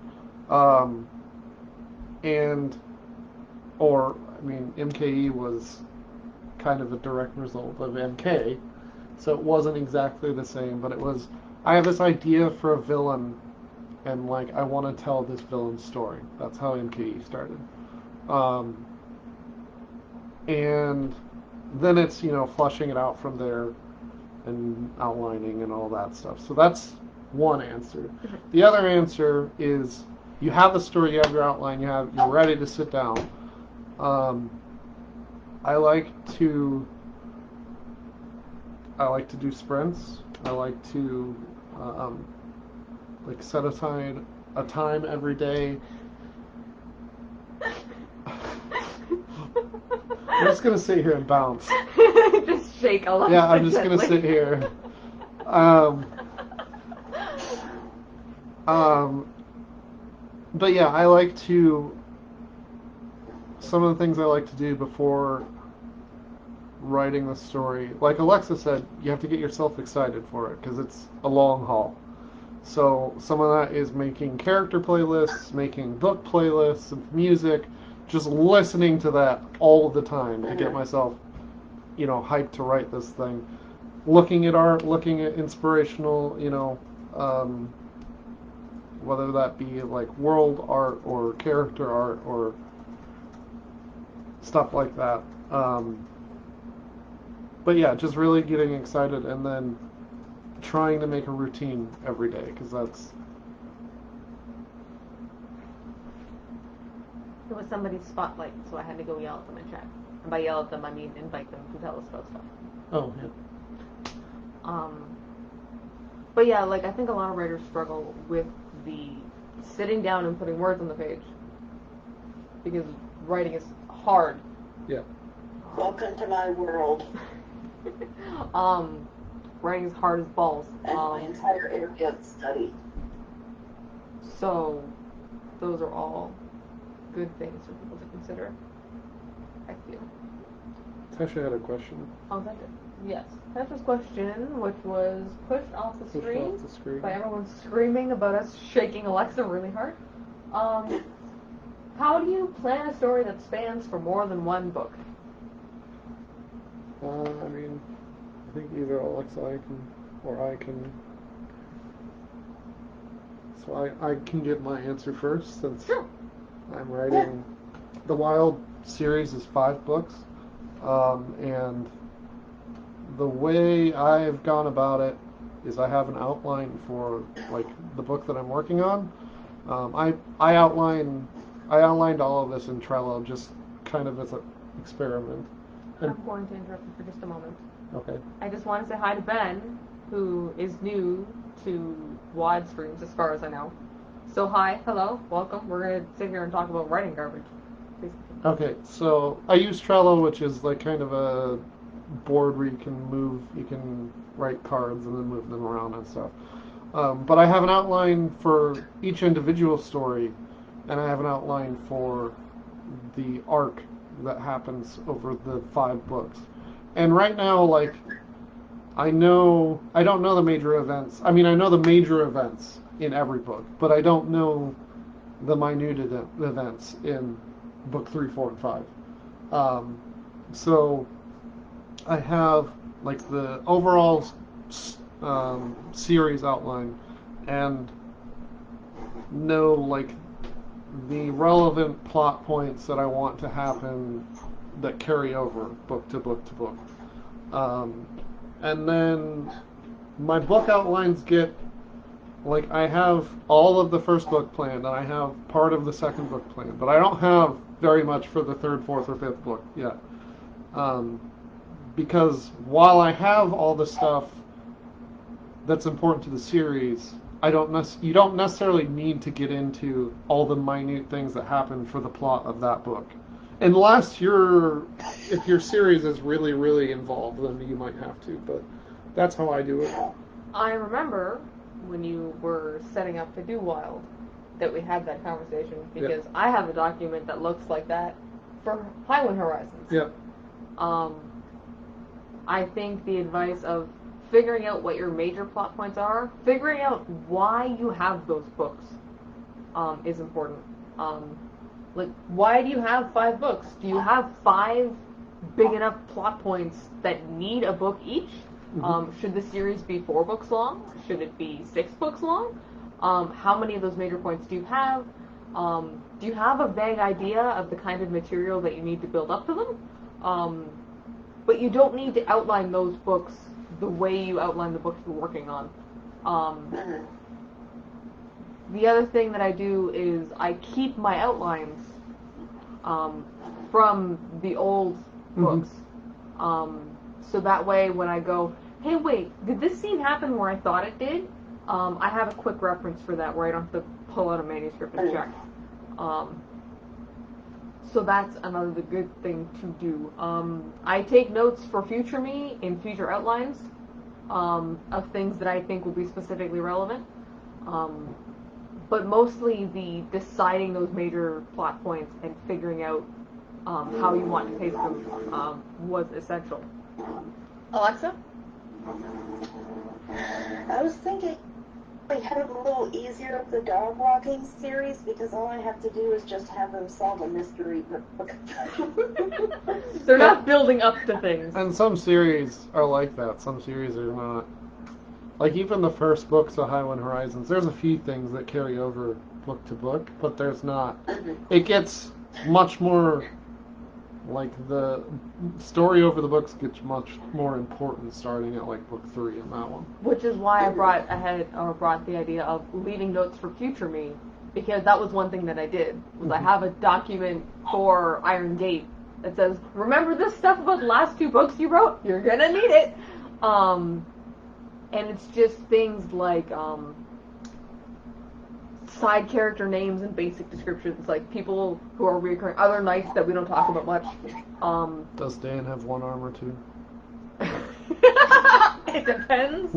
MKE was kind of a direct result of MK, so it wasn't exactly the same, but it was, I have this idea for a villain, and like I want to tell this villain's story. That's how MKE started. And then it's, flushing it out from there and outlining and all that stuff. So that's one answer. The other answer is you have the story, you have your outline, you're ready to sit down. I like to do sprints. I like to set aside a time every day. I'm just gonna sit here and bounce. Just shake a lot. Yeah, I'm just gonna sit here. But yeah, I like to. Some of the things I like to do before writing the story, like Alexa said, you have to get yourself excited for it because it's a long haul. So some of that is making character playlists, making book playlists of music, just listening to that all the time to get myself, hyped to write this thing. Looking at art, looking at inspirational, whether that be like world art or character art or stuff like that. But yeah, just really getting excited and then trying to make a routine every day because that's. It was somebody's spotlight, so I had to go yell at them in chat. And by yell at them, I mean invite them to tell us about stuff. Oh, yeah. But yeah, like I think a lot of writers struggle with the sitting down and putting words on the page because writing is hard. Yeah. Welcome to my world. Writing is hard as balls. And my entire area of study. So, those are all good things for people to consider, I feel. Tasha had a question. Oh, that did. Yes. Tasha's question, which was pushed off the screen by everyone screaming about us shaking Alexa really hard. How do you plan a story that spans for more than one book? I think either Alexa or I can. So I can give my answer first since I'm writing. The Wild series is 5 books, and the way I've gone about it is I have an outline for like the book that I'm working on. I outlined all of this in Trello just kind of as an experiment. I'm going to interrupt you for just a moment. Okay. I just want to say hi to Ben, who is new to WAD streams as far as I know. So hi, hello, welcome. We're going to sit here and talk about writing garbage. Please. Okay, so I use Trello, which is like kind of a board where you can write cards and then move them around and stuff. But I have an outline for each individual story, and I have an outline for the arc that happens over the 5 books. And right now, like, I don't know the major events. I mean, I know the major events in every book, but I don't know the minute events in book 3, 4, and 5. So I have like the overall series outline and know like the relevant plot points that I want to happen that carry over book to book to book. And then my book outlines get like I have all of the first book planned and I have part of the second book planned, but I don't have very much for the 3rd, 4th, or 5th book yet. Because while I have all the stuff that's important to the series, you don't necessarily need to get into all the minute things that happen for the plot of that book. Unless if your series is really, really involved, then you might have to, but that's how I do it. I remember when you were setting up to do Wild that we had that conversation because I have a document that looks like that for Highwind Horizons. Yep. I think the advice of figuring out what your major plot points are, figuring out why you have those books, is important. Like, why do you have 5 books? Do you have 5 big enough plot points that need a book each? Mm-hmm. Should the series be 4 books long? Should it be 6 books long? How many of those major points do you have? Do you have a vague idea of the kind of material that you need to build up to them? But you don't need to outline those books the way you outline the books you're working on. The other thing that I do is I keep my outlines from the old books. So that way when I go, hey wait, did this scene happen where I thought it did? I have a quick reference for that where I don't have to pull out a manuscript and check. So that's another good thing to do. I take notes for future me in future outlines of things that I think will be specifically relevant. but mostly the deciding those major plot points and figuring out how you want to pace them was essential. Alexa? I was thinking we had it a little easier with the dog walking series because all I have to do is just have them solve a mystery. They're not building up to things. And some series are like that. Some series are not. Like even the first books of Highwind Horizons, there's a few things that carry over book to book, but there's not. It gets much more, like the story over the books gets much more important starting at like book 3 in that one. Which is why I brought the idea of leaving notes for future me, because that was one thing that I did. Was I have a document for Iron Gate that says, remember this stuff about the last 2 books you wrote? You're gonna need it. And it's just things like side character names and basic descriptions, like people who are recurring, other knights that we don't talk about much. Does Dan have 1 arm or 2? It depends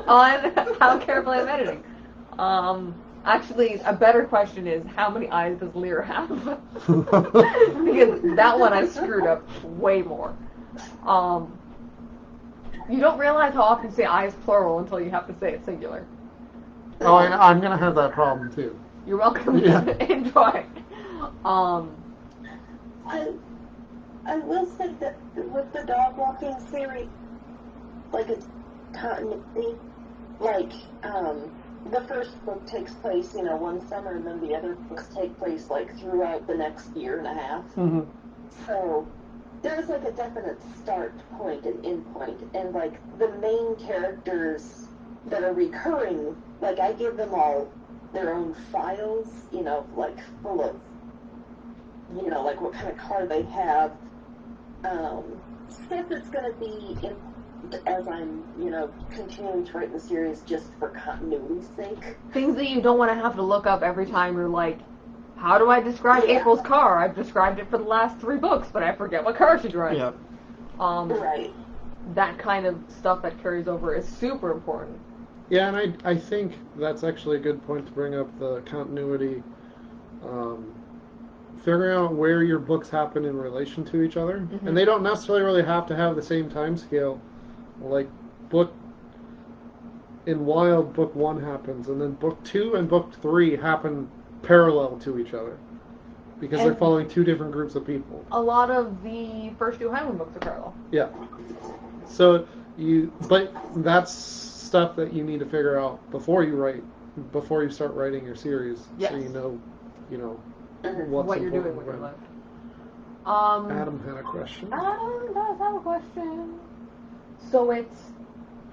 on how carefully I'm editing. Actually, a better question is, how many eyes does Lear have? Because that one I screwed up way more. You don't realize how often you say eyes plural until you have to say it singular. Oh, I'm going to have that problem too. You're welcome to enjoy. I will say that with the dog walking series, like it's continuity, like the first book takes place, one summer, and then the other books take place like throughout the next year and a half. Mm-hmm. So there's like a definite start point and end point, and like the main characters that are recurring, like I give them all their own files, like full of, like what kind of car they have, stuff that's going to be in, as I'm, continuing to write the series just for continuity's sake. Things that you don't want to have to look up every time you're like, how do I describe April's car? I've described it for the last 3 books, but I forget what car she drives. Yeah. Right. That kind of stuff that carries over is super important. Yeah, and I think that's actually a good point to bring up, the continuity. Figuring out where your books happen in relation to each other. Mm-hmm. And they don't necessarily really have to have the same time scale. Like, in Wild, book 1 happens, and then book 2 and book 3 happen parallel to each other. Because they're following 2 different groups of people. A lot of the first 2 Highwind books are parallel. Yeah. So, but that's stuff that you need to figure out before you start writing your series. Yes. So you know what you're doing with your life. Adam had a question. Adam does have a question. So it's,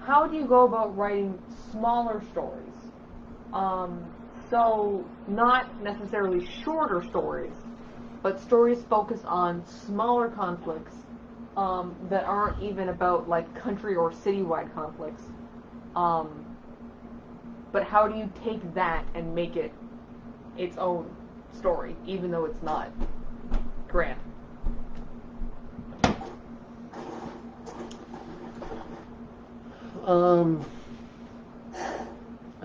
how do you go about writing smaller stories? So not necessarily shorter stories, but stories focused on smaller conflicts that aren't even about like country or citywide conflicts. But how do you take that and make it its own story, even though it's not grand? I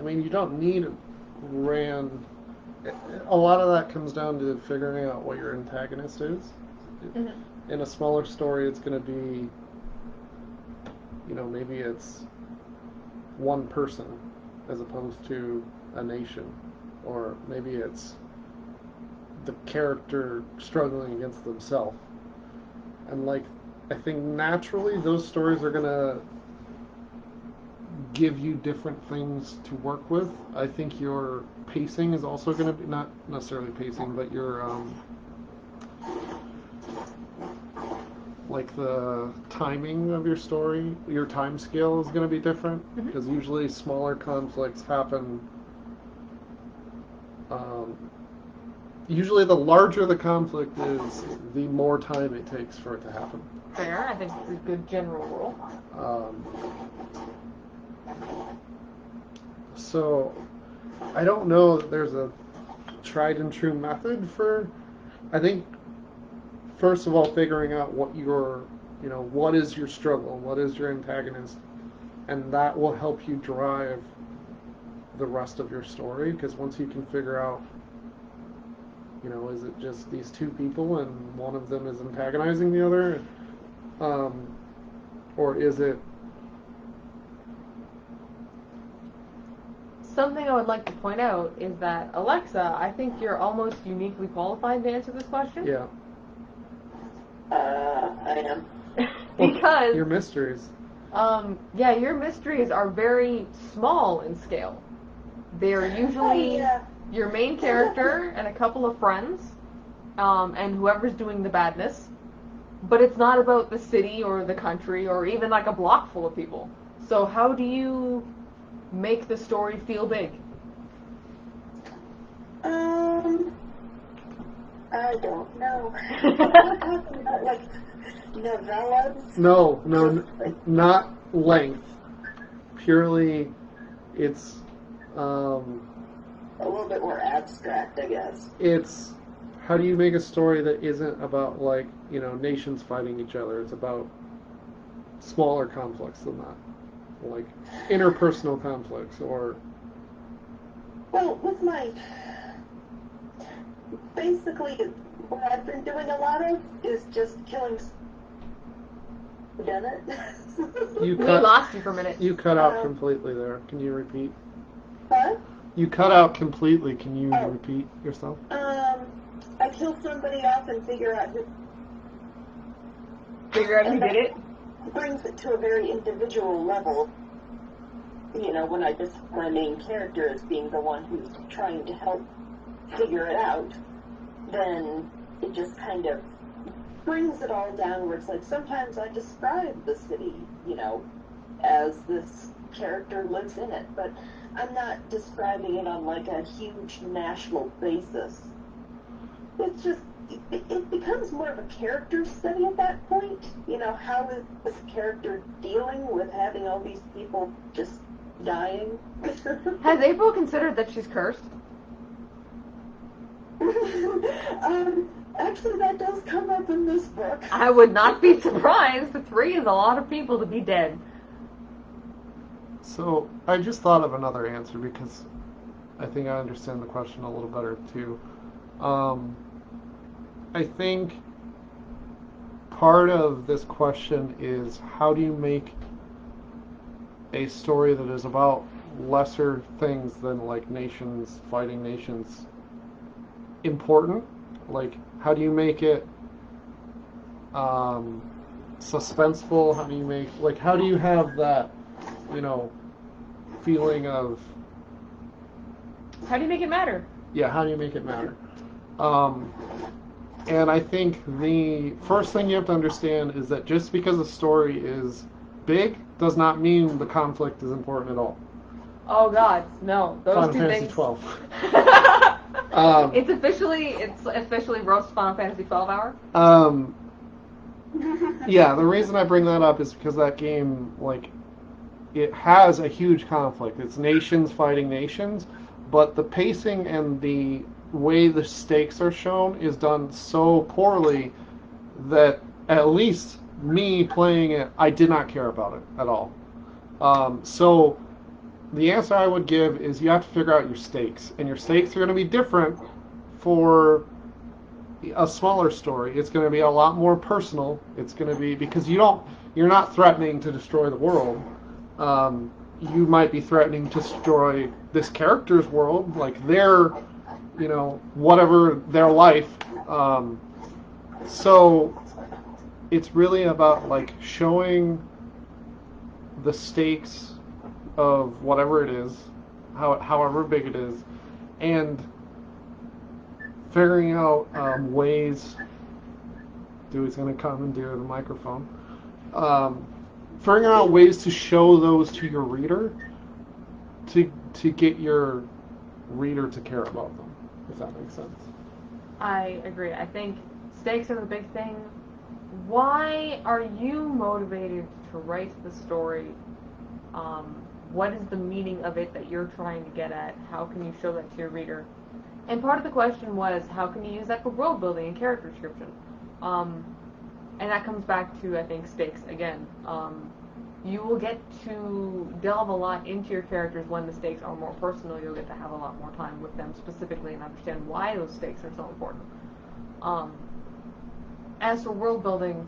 mean, you don't need grand. A lot of that comes down to figuring out what your antagonist is. Mm-hmm. In a smaller story, it's going to be, maybe it's one person as opposed to a nation, or maybe it's the character struggling against themselves. And I think naturally those stories are going to give you different things to work with. I think your pacing is also going to be, not necessarily pacing, but your the timing of your story, your time scale is going to be different, because usually smaller conflicts happen. Usually the larger the conflict is, the more time it takes for it to happen. Fair, I think it's a good general rule. So, I don't know that there's a tried and true method for, I think, first of all, figuring out what what is your struggle, what is your antagonist, and that will help you drive the rest of your story, because once you can figure out, is it just these two people and one of them is antagonizing the other, or is it... Something I would like to point out is that, Alexa, I think you're almost uniquely qualified to answer this question. Yeah. I am. Because... Your mysteries. Your mysteries are very small in scale. They're usually your main character and a couple of friends, and whoever's doing the badness. But it's not about the city or the country or even like a block full of people. So how do you make the story feel big? I don't know. We're talking about like novellas? No, not length. Purely, it's a little bit more abstract, I guess. It's how do you make a story that isn't about like nations fighting each other? It's about smaller conflicts than that, like interpersonal conflicts or. Well, with my basically what I've been doing a lot of is just killing. Done it. We lost you for a minute. You cut out completely there. Can you repeat? What? You cut out completely. Can you repeat yourself? I kill somebody off and figure out who who did it. Brings it to a very individual level. When my main character is being the one who's trying to help figure it out, then it just kind of brings it all down where it's like sometimes I describe the city, as this character lives in it, but I'm not describing it on like a huge national basis. It's just, it becomes more of a character study at that point. How is this character dealing with having all these people just dying? Has April considered that she's cursed? Actually, that does come up in this book. I would not be surprised. 3 is a lot of people to be dead. So, I just thought of another answer because I think I understand the question a little better too. I think part of this question is how do you make a story that is about lesser things than like nations fighting nations important? Like, how do you make it suspenseful? How do you have that, feeling of... How do you make it matter? Yeah, how do you make it matter? And I think the first thing you have to understand is that just because a story is big does not mean the conflict is important at all. Oh God, no. Those Final two Fantasy things. 12. It's officially roast Final Fantasy 12 hour. Yeah, the reason I bring that up is because that game, it has a huge conflict. It's nations fighting nations, but the pacing and the way the stakes are shown is done so poorly that at least me playing it, I did not care about it at all. So the answer I would give is you have to figure out your stakes, and your stakes are going to be different for a smaller story. It's going to be a lot more personal. It's going to be because you're not threatening to destroy the world. You might be threatening to destroy this character's world, like their, whatever their life. So it's really about showing the stakes of whatever it is, however big it is, and figuring out ways. Dewey's going to commandeer the microphone. Figuring out ways to show those to your reader, to get your reader to care about them, if that makes sense. I agree. I think stakes are the big thing. Why are you motivated to write the story? What is the meaning of it that you're trying to get at? How can you show that to your reader? And part of the question was, how can you use that for world building and character description? And that comes back to, I think, stakes again. you will get to delve a lot into your characters when the stakes are more personal. You'll get to have a lot more time with them specifically and understand why those stakes are so important. As for world building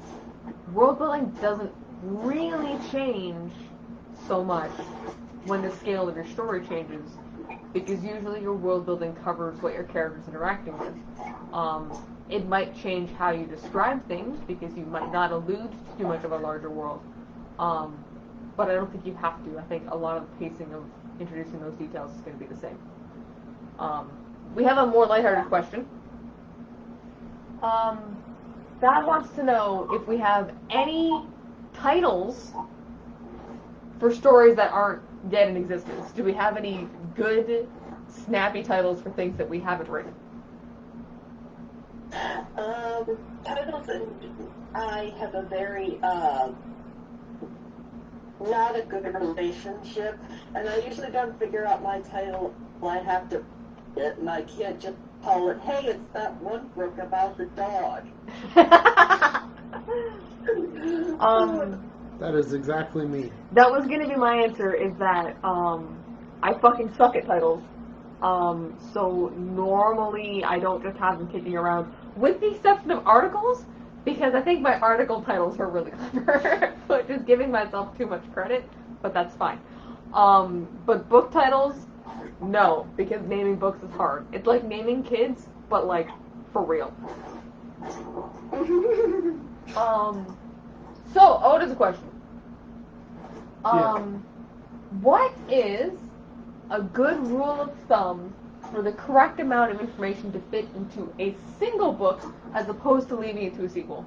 doesn't really change so much when the scale of your story changes, because usually your world building covers what your character's interacting with. It might change how you describe things, because you might not allude to too much of a larger world. But I don't think you have to. I think a lot of the pacing of introducing those details is going to be the same. We have a more lighthearted question. Dad wants to know if we have any titles for stories that aren't yet in existence. Do we have any good, snappy titles for things that we haven't written? Titles, and I have a very, not a good relationship, and I usually don't figure out my title. I have to, and I can't just call it, hey, it's that one book about the dog. That is exactly me. That was going to be my answer, is that I fucking suck at titles. So normally I don't just have them kicking around, with the exception of articles, because I think my article titles are really clever, which is giving myself too much credit, but that's fine. But book titles, no, because naming books is hard. It's like naming kids, but like for real. So, Oda's a question. What is a good rule of thumb for the correct amount of information to fit into a single book as opposed to leaving it to a sequel?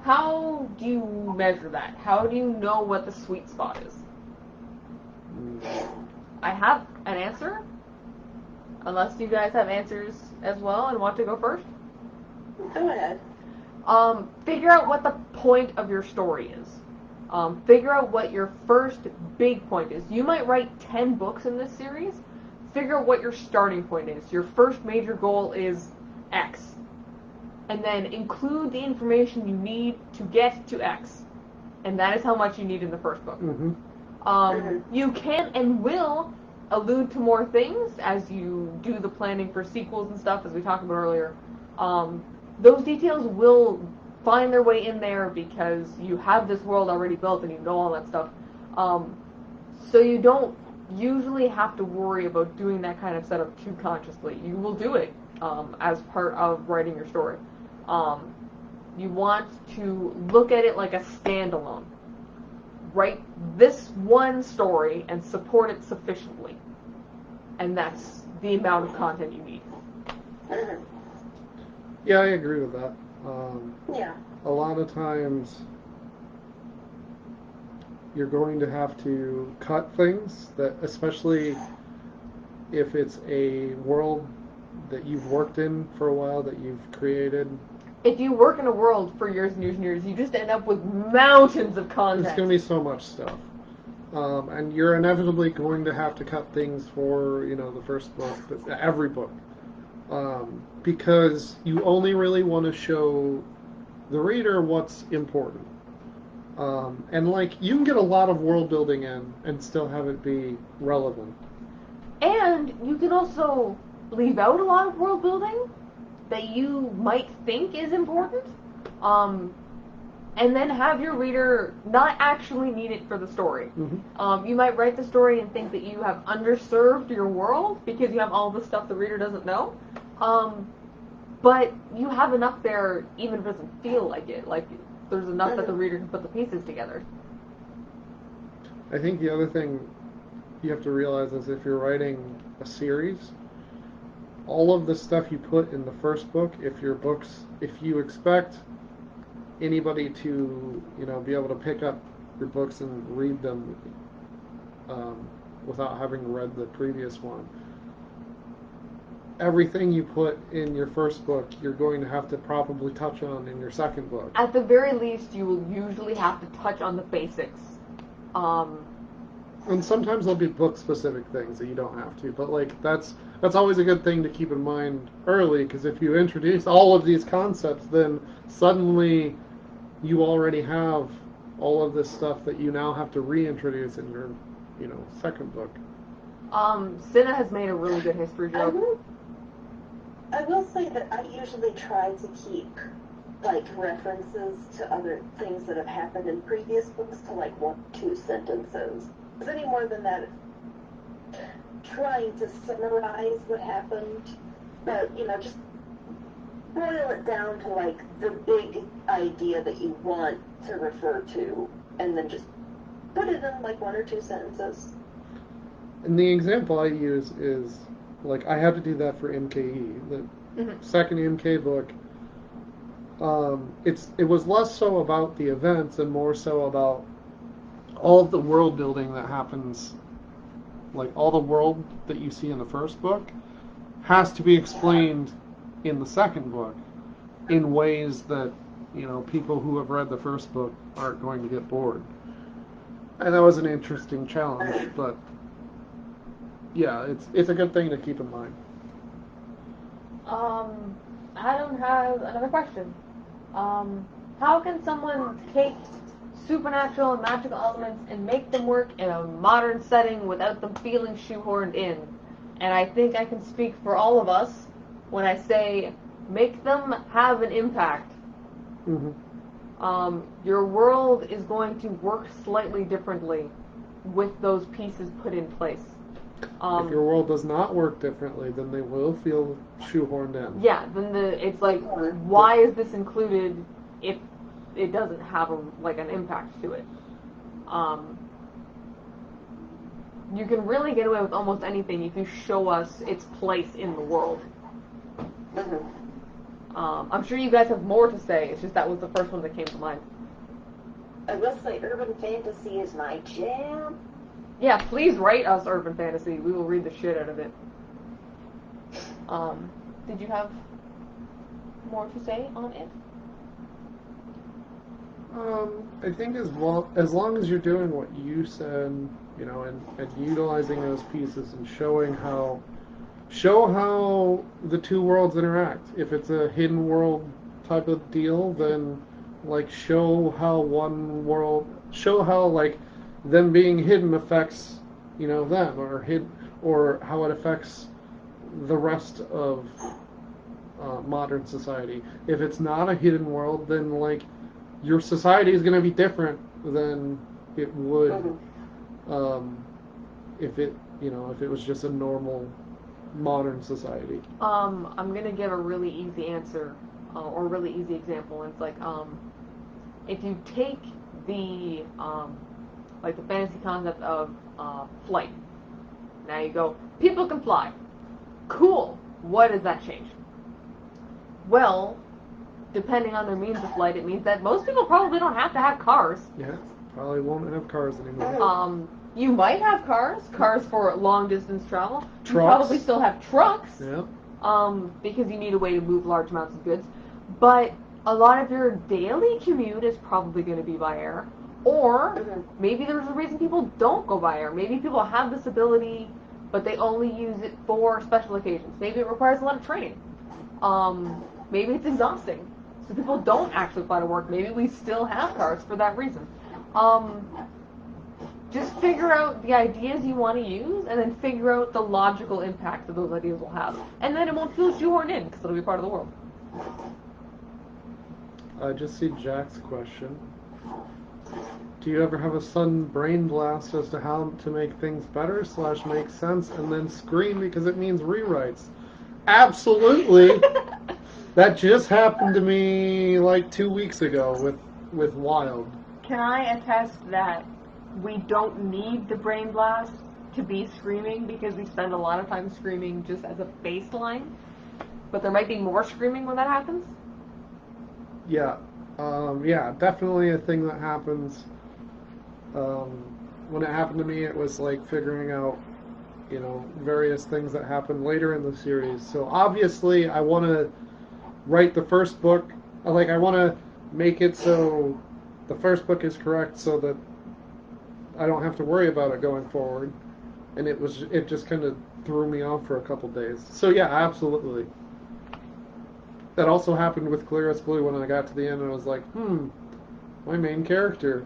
How do you measure that? How do you know what the sweet spot is? I have an answer, unless you guys have answers as well and want to go first. Go ahead. Figure out what the point of your story is. Figure out what your first big point is. You might write 10 books in this series. Figure out what your starting point is. Your first major goal is X. And then include the information you need to get to X. And that is how much you need in the first book. Mm-hmm. You can and will allude to more things as you do the planning for sequels and stuff, as we talked about earlier. Those details will find their way in there because you have this world already built and you know all that stuff. So you don't usually have to worry about doing that kind of setup too consciously. You will do it as part of writing your story. You want to look at it like a standalone. Write this one story and support it sufficiently. And that's the amount of content you need. Yeah, I agree with that. Yeah. A lot of times you're going to have to cut things, that, especially if it's a world that you've worked in for a while, that you've created. If you work in a world for years and years and years, you just end up with mountains of content. There's going to be so much stuff. And you're inevitably going to have to cut things for, the first book, but every book. Because you only really want to show the reader what's important. And you can get a lot of world building in and still have it be relevant. And you can also leave out a lot of world building that you might think is important, and then have your reader not actually need it for the story. Mm-hmm. You might write the story and think that you have underserved your world because you have all the stuff the reader doesn't know. But you have enough there even if it doesn't feel like it. Like, there's enough that the reader can put the pieces together. I think the other thing you have to realize is if you're writing a series, all of the stuff you put in the first book, if you expect anybody to, be able to pick up your books and read them without having read the previous one, everything you put in your first book, you're going to have to probably touch on in your second book. At the very least, you will usually have to touch on the basics. And sometimes there'll be book-specific things that you don't have to, but that's always a good thing to keep in mind early, because if you introduce all of these concepts, then suddenly you already have all of this stuff that you now have to reintroduce in your, second book. Cinna has made a really good history joke. I will say that I usually try to keep, like, references to other things that have happened in previous books to, like, 1 or 2 sentences. Because any more than that, trying to summarize what happened, but, just boil it down to, like, the big idea that you want to refer to, and then just put it in, like, 1 or 2 sentences. And the example I use is, like, I had to do that for MKE, the second MK book. It was less so about the events and more so about all of the world building that happens, like all the world that you see in the first book has to be explained in the second book in ways that, people who have read the first book aren't going to get bored. And that was an interesting challenge, but yeah, it's a good thing to keep in mind. Adam has another question. How can someone take supernatural and magical elements and make them work in a modern setting without them feeling shoehorned in? And I think I can speak for all of us when I say make them have an impact. Mm-hmm. Your world is going to work slightly differently with those pieces put in place. If your world does not work differently, then they will feel shoehorned in. Yeah, then it's like, why is this included if it doesn't have an impact to it? You can really get away with almost anything if you show us its place in the world. I'm sure you guys have more to say. It's just that was the first one that came to mind. I will say urban fantasy is my jam. Yeah, please write us urban fantasy. We will read the shit out of it. Did you have more to say on it? I think as long as you're doing what you said, and utilizing those pieces and show how the two worlds interact. If it's a hidden world type of deal, then show how them being hidden affects them, or how it affects the rest of modern society. If it's not a hidden world, then your society is going to be different than it would if it was just a normal modern society. I'm gonna give a really easy answer or a really easy example. It's if you take the the fantasy concept of flight. Now you go, people can fly. Cool. What does that change? Well, depending on their means of flight, it means that most people probably don't have to have cars. Yeah, probably won't have cars anymore. You might have cars for long distance travel. Trucks. You probably still have trucks. Yeah. Because you need a way to move large amounts of goods. But a lot of your daily commute is probably going to be by air. Or maybe there's a reason people don't go by air. Maybe people have this ability, but they only use it for special occasions. Maybe it requires a lot of training. Maybe it's exhausting. So people don't actually fly to work. Maybe we still have cars for that reason. Just figure out the ideas you want to use, and then figure out the logical impact that those ideas will have. And then it won't feel shoehorned in, because it'll be part of the world. I just see Jack's question. Do you ever have a sudden brain blast as to how to make things better / make sense, and then scream because it means rewrites? Absolutely! That just happened to me 2 weeks ago with Wild. Can I attest that we don't need the brain blast to be screaming, because we spend a lot of time screaming just as a baseline, but there might be more screaming when that happens? Yeah. Definitely a thing that happens. When it happened to me, it was figuring out, various things that happened later in the series. So obviously I want to write the first book, I want to make it so the first book is correct so that I don't have to worry about it going forward. And it just kind of threw me off for a couple days. So yeah, absolutely. That also happened with Clear as Blue when I got to the end and I was like, my main character.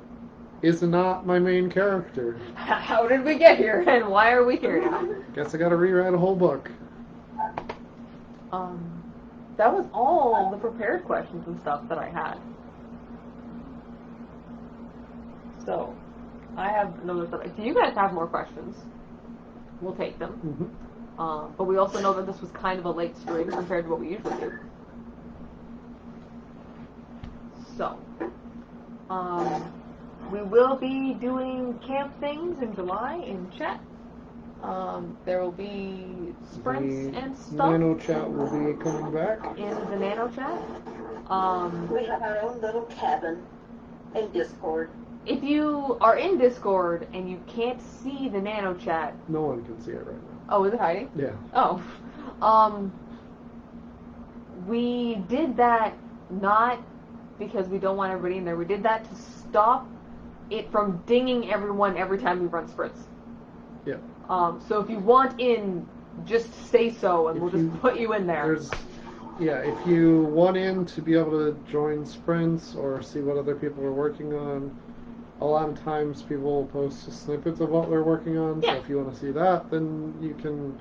is not my main character. How did we get here, and why are we here now? Guess I gotta rewrite a whole book. That was all the prepared questions and stuff that I had. So, I have another stuff. If you guys have more questions, we'll take them. Mm-hmm. But we also know that this was kind of a late stream compared to what we usually do. So, we will be doing camp things in July in chat. There will be sprints and stuff. Nano chat will be coming back. In the nano chat. We have our own little cabin in Discord. If you are in Discord and you can't see the nano chat. No one can see it right now. Oh, is it hiding? Yeah. Oh. We did that not because we don't want everybody in there. We did that to stop it from dinging everyone every time we run sprints. Yeah. So if you want in, just say so, and we'll just put you in there. If you want in to be able to join sprints or see what other people are working on, a lot of times people will post snippets of what they're working on. Yeah. So if you want to see that, then you can.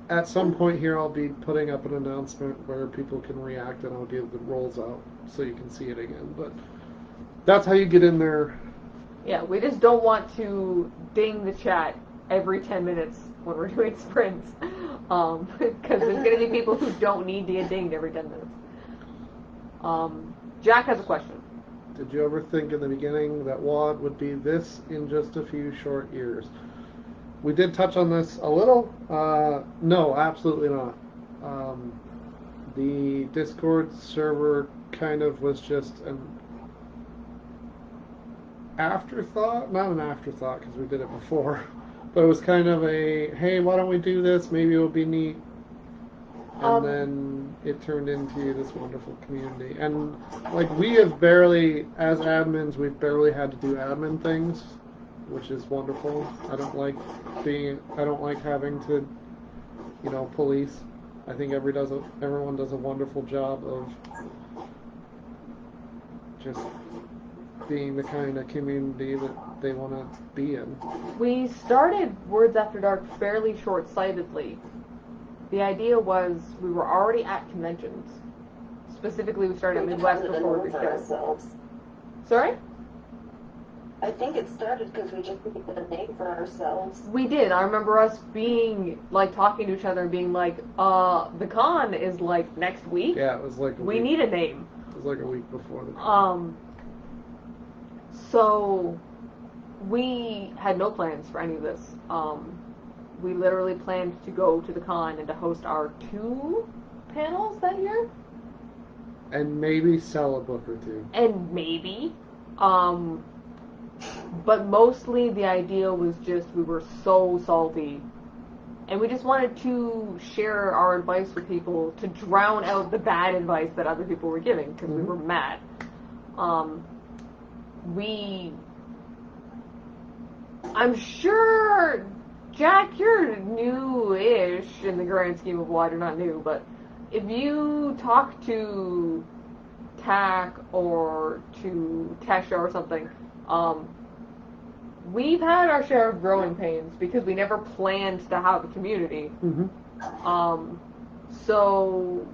At some point here, I'll be putting up an announcement where people can react, and I'll give the rolls out so you can see it again. But that's how you get in there. Yeah, we just don't want to ding the chat every 10 minutes when we're doing sprints. Because there's going to be people who don't need to get dinged every 10 minutes. Jack has a question. Did you ever think in the beginning that WOD would be this in just a few short years? We did touch on this a little. No, absolutely not. The Discord server kind of was just an afterthought. Not an afterthought because we did it before. But it was kind of a, hey, why don't we do this? Maybe it'll be neat. And then it turned into this wonderful community. And like we have barely, as admins, we've barely had to do admin things, which is wonderful. I don't like having to, police. I think everyone does a wonderful job of just being the kind of community that they want to be in. We started Words After Dark fairly short-sightedly. The idea was we were already at conventions. Specifically, we started at Midwest before we started. Sorry? I think it started because we just needed a name for ourselves. We did. I remember us being, talking to each other and being like, the con is, next week? Yeah, it was like a week. We need a name. It was like a week before the con. So, we had no plans for any of this. We literally planned to go to the con and to host our 2 panels that year. And maybe sell a book or 2. And maybe. But mostly the idea was just we were so salty. And we just wanted to share our advice with people to drown out the bad advice that other people were giving because we were mad. I'm sure, Jack, you're new-ish in the grand scheme of WOD. You're not new, but if you talk to Tack or to Tesha or something, we've had our share of growing pains because we never planned to have a community. So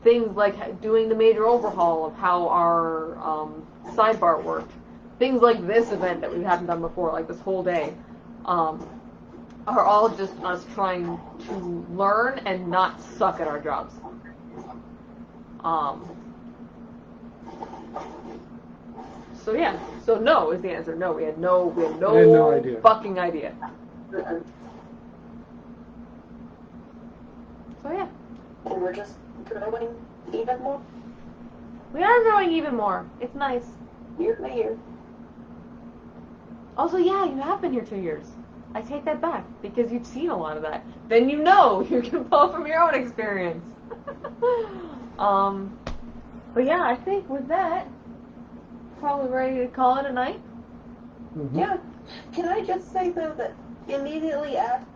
things like doing the major overhaul of how our sidebar worked, things like this event that we hadn't done before, like this whole day, are all just us trying to learn and not suck at our jobs. So yeah, so no is the answer. No, we had no idea. Fucking idea. So yeah. And we're just growing even more. We are growing even more. It's nice. Year by year. Also, yeah, you have been here 2 years. I take that back, because you've seen a lot of that. Then you know you can pull from your own experience. But yeah, I think with that, probably ready to call it a night. Yeah. Can I just say, though, that immediately after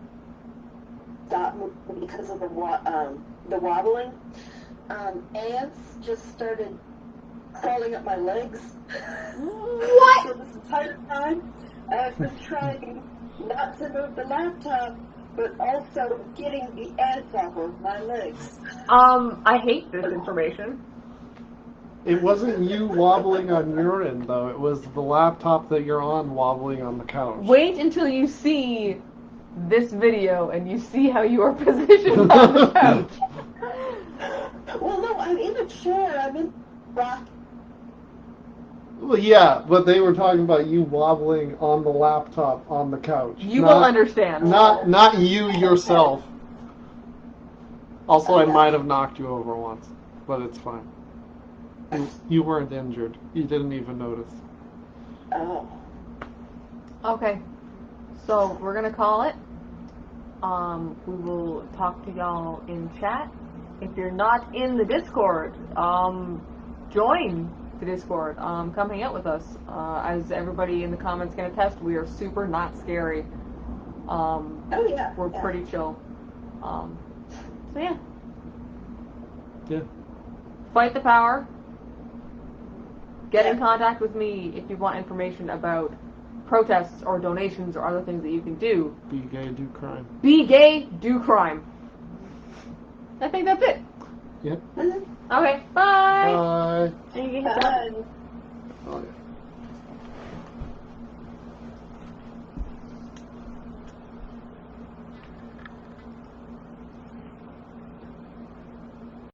that, because of the wobbling, ants just started crawling up my legs. What? So this entire time, I've been trying not to move the laptop, but also getting the ants off of my legs. I hate this information. It wasn't you wobbling on your end, though. It was the laptop that you're on wobbling on the couch. Wait until you see this video and you see how you are positioned on the couch. Well, no, I'm in a chair. I'm in rock. Well, yeah, but they were talking about you wobbling on the laptop on the couch. You will understand. Not you yourself. Also, I might have knocked you over once, but it's fine. You weren't injured. You didn't even notice. Oh. Okay. So, we're gonna call it. We will talk to y'all in chat. If you're not in the Discord, join the Discord. Come hang out with us. As everybody in the comments can attest, we are super not scary. Oh, yeah. We're pretty chill. So yeah. Yeah. Fight the power. Get in contact with me if you want information about protests or donations or other things that you can do. Be gay, do crime. Be gay, do crime. I think that's it. Yep. Okay, bye. Bye. And you can hit that. Bye.